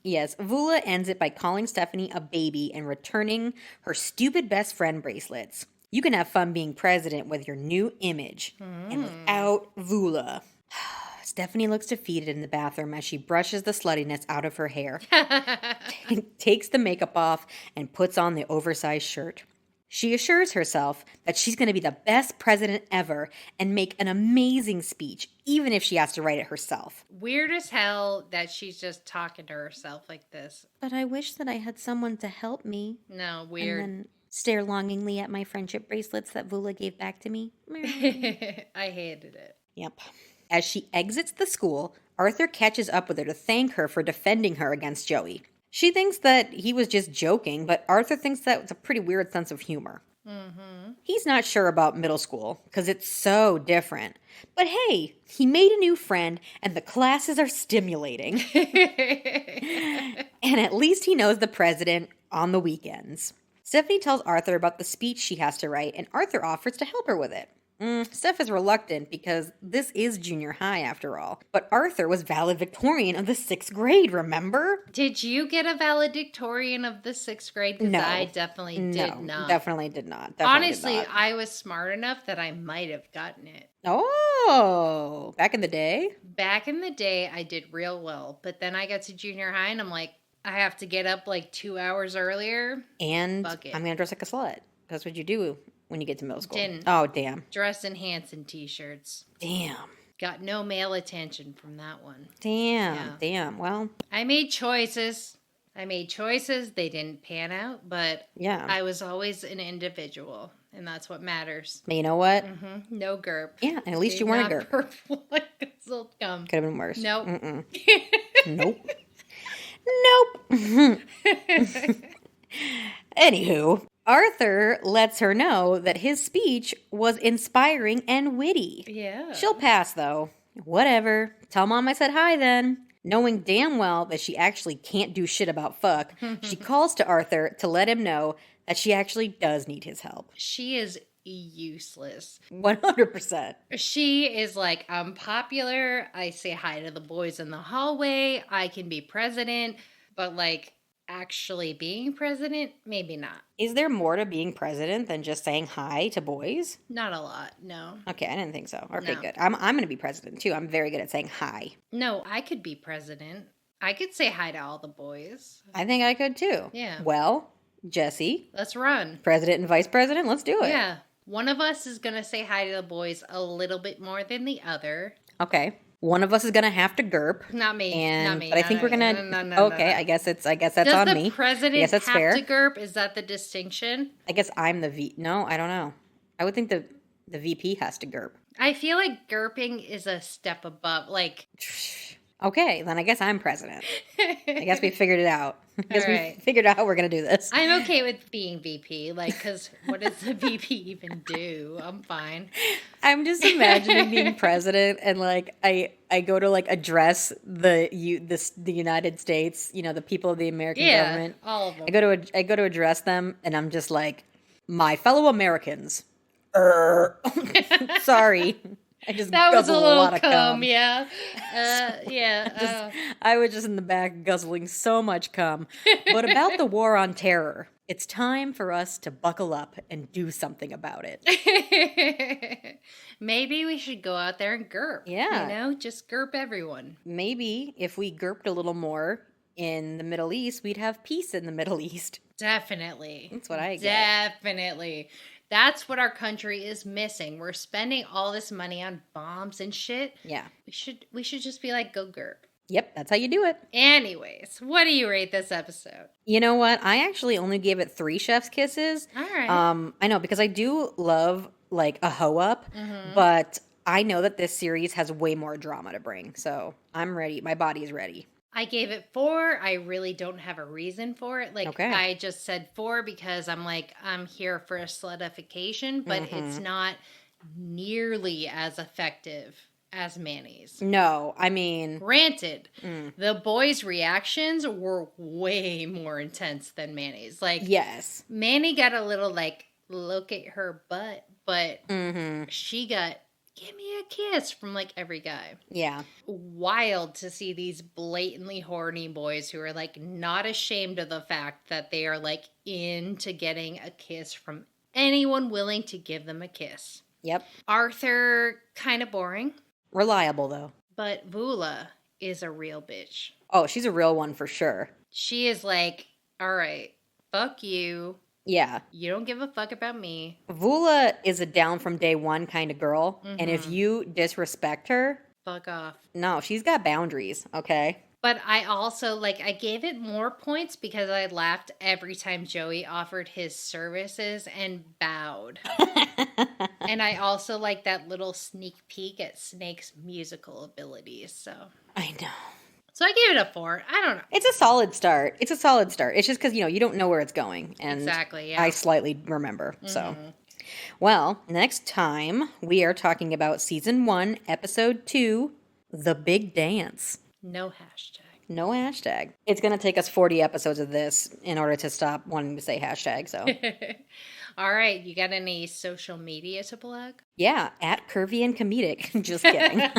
Yes, Vula ends it by calling Stephanie a baby and returning her stupid best friend bracelets. You can have fun being president with your new image. And without Vula. Stephanie looks defeated in the bathroom as she brushes the sluttiness out of her hair, takes the makeup off, and puts on the oversized shirt. She assures herself that she's going to be the best president ever and make an amazing speech, even if she has to write it herself.
Weird as hell that she's just talking to herself like this.
But I wish that I had someone to help me.
No, weird.
And then stare longingly at my friendship bracelets that Vula gave back to me.
I hated it.
Yep. As she exits the school, Arthur catches up with her to thank her for defending her against Joey. She thinks that he was just joking, but Arthur thinks that was a pretty weird sense of humor. Mm-hmm. He's not sure about middle school, because it's so different. But hey, he made a new friend, and the classes are stimulating. And at least he knows the president on the weekends. Stephanie tells Arthur about the speech she has to write, and Arthur offers to help her with it. Steph is reluctant because this is junior high after all. But Arthur was valedictorian of the 6th grade, remember?
Did you get a valedictorian of the 6th grade? Because
No.
I definitely did not.
Definitely did not.
Honestly, I was smart enough that I might have gotten it.
Oh, back in the day?
Back in the day, I did real well. But then I got to junior high and I'm like, I have to get up like 2 hours earlier.
And
Fuck it.
I'm going to dress like a slut. That's what you do when you get to middle school.
Didn't.
Oh, damn.
Dress in Hanson t-shirts.
Damn.
Got no male attention from that one.
Damn.
Yeah.
Damn. Well,
I made choices. They didn't pan out, but
yeah.
I was always an individual, and that's what matters.
But you know what?
No GURP.
Yeah, and at least you weren't a GURP.
Purple like a silk gum.
Could have been worse.
Nope.
Nope. Nope. Anywho, Arthur lets her know that his speech was inspiring and witty.
Yeah.
She'll pass, though. Whatever. Tell Mom I said hi then. Knowing damn well that she actually can't do shit about fuck, she calls to Arthur to let him know that she actually does need his help.
She is useless.
100%.
She is like, I'm popular. I say hi to the boys in the hallway. I can be president. But like, actually being president, maybe not.
Is there more to being president than just saying hi to boys?
Not a lot, no.
Okay, I didn't think so. Okay,
No.
good. I'm going to be president too. I'm very good at saying hi.
No, I could be president. I could say hi to all the boys.
I think I could too.
Yeah.
Well, Jesse,
Let's run.
president and vice president, let's do it.
Yeah. One of us is going to say hi to the boys a little bit more than the other.
Okay. One of us is going to have to GURP.
Not me.
And,
not me.
But I think we're going to. Okay, I guess that's
Does
on
the
me.
president
I guess that's
have
fair.
to GURP? Is that the distinction?
I guess I'm the V. No, I don't know. I would think the VP has to GURP.
I feel like GURPing is a step above. Like,
Okay, then I guess I'm president. I guess we figured it out. I guess
Alright.
we figured out how we're going to do this.
I'm okay with being VP. Like, because what does the VP even do? I'm fine.
I'm just imagining being president and like I go to like address the United States, you know, the people of the American government.
All of them.
I go to address them and I'm just like, my fellow Americans. Sorry. I just
That was a
guzzled
little
lot of
cum, yeah. Yeah.
I was just in the back guzzling so much cum. But about the war on terror, it's time for us to buckle up and do something about it.
Maybe we should go out there and GURP.
Yeah.
You know, just GURP everyone.
Maybe if we GURPed a little more in the Middle East, we'd have peace in the Middle East.
Definitely.
That's what I get.
Definitely. That's what our country is missing. We're spending all this money on bombs and shit.
Yeah.
We should just be like, go GURP.
Yep, that's how you do it.
Anyways, what do you rate this episode?
You know what? I actually only gave it 3 chef's kisses.
All right.
I know, because I do love like a hoe up, but I know that this series has way more drama to bring. So I'm ready. My body is ready.
I gave it 4. I really don't have a reason for it. Like,
Okay.
I just said 4 because I'm like, I'm here for a solidification, but it's not nearly as effective as Manny's.
No, I mean,
Granted, the boys' reactions were way more intense than Manny's. Like,
yes.
Manny got a little, like, look at her butt, but she got, give me a kiss from, like, every guy.
Yeah.
Wild to see these blatantly horny boys who are, like, not ashamed of the fact that they are, like, into getting a kiss from anyone willing to give them a kiss.
Yep.
Arthur, kind of boring.
Reliable, though.
But Vula is a real bitch.
Oh, she's a real one for sure.
She is like, all right, fuck you.
Yeah.
You don't give a fuck about me.
Vula is a down from day one kind of girl. And if you disrespect her,
Fuck off.
no, she's got boundaries, okay?
But I also, like, I gave it more points because I laughed every time Joey offered his services and bowed. And I also like that little sneak peek at Snake's musical abilities, so.
I know.
So I gave it a 4. I don't know.
It's a solid start. It's just because, you don't know where it's going. And
Exactly, yeah.
I slightly remember, so. Well, next time we are talking about Season 1, Episode 2, The Big Dance.
No hashtag.
No hashtag. It's going to take us 40 episodes of this in order to stop wanting to say hashtag, so.
All right, you got any social media to plug?
Yeah, at Curvy and Comedic. Just kidding.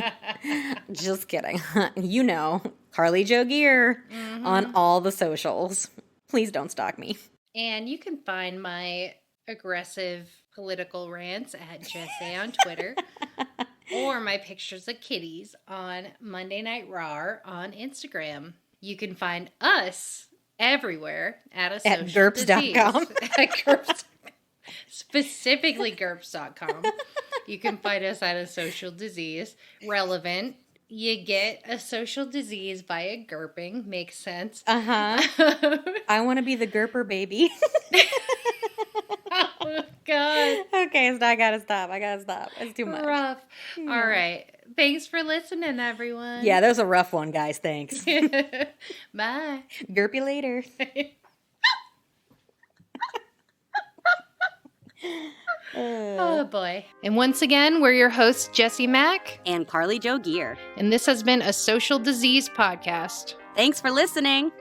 Just kidding. You know, Carly Jo Gear on all the socials. Please don't stalk me.
And you can find my aggressive political rants at Jesse on Twitter. Or my pictures of kitties on Monday Night Raw on Instagram. You can find us everywhere at a
At
social
GURPS.com.
disease. At GURPS. Specifically GURPS.com. You can find us at a social disease. Relevant. You get a social disease via GURPing. Makes sense.
Uh-huh. I want to be the GURPer baby.
Oh, God.
Okay, so I gotta stop. It's too much.
Rough. All right. Thanks for listening, everyone.
Yeah, that was a rough one, guys. Thanks.
Bye.
GURP you later.
Oh boy.
And once again, we're your hosts, Jessie Mack.
And Carly Jo Gear.
And this has been a social disease podcast.
Thanks for listening.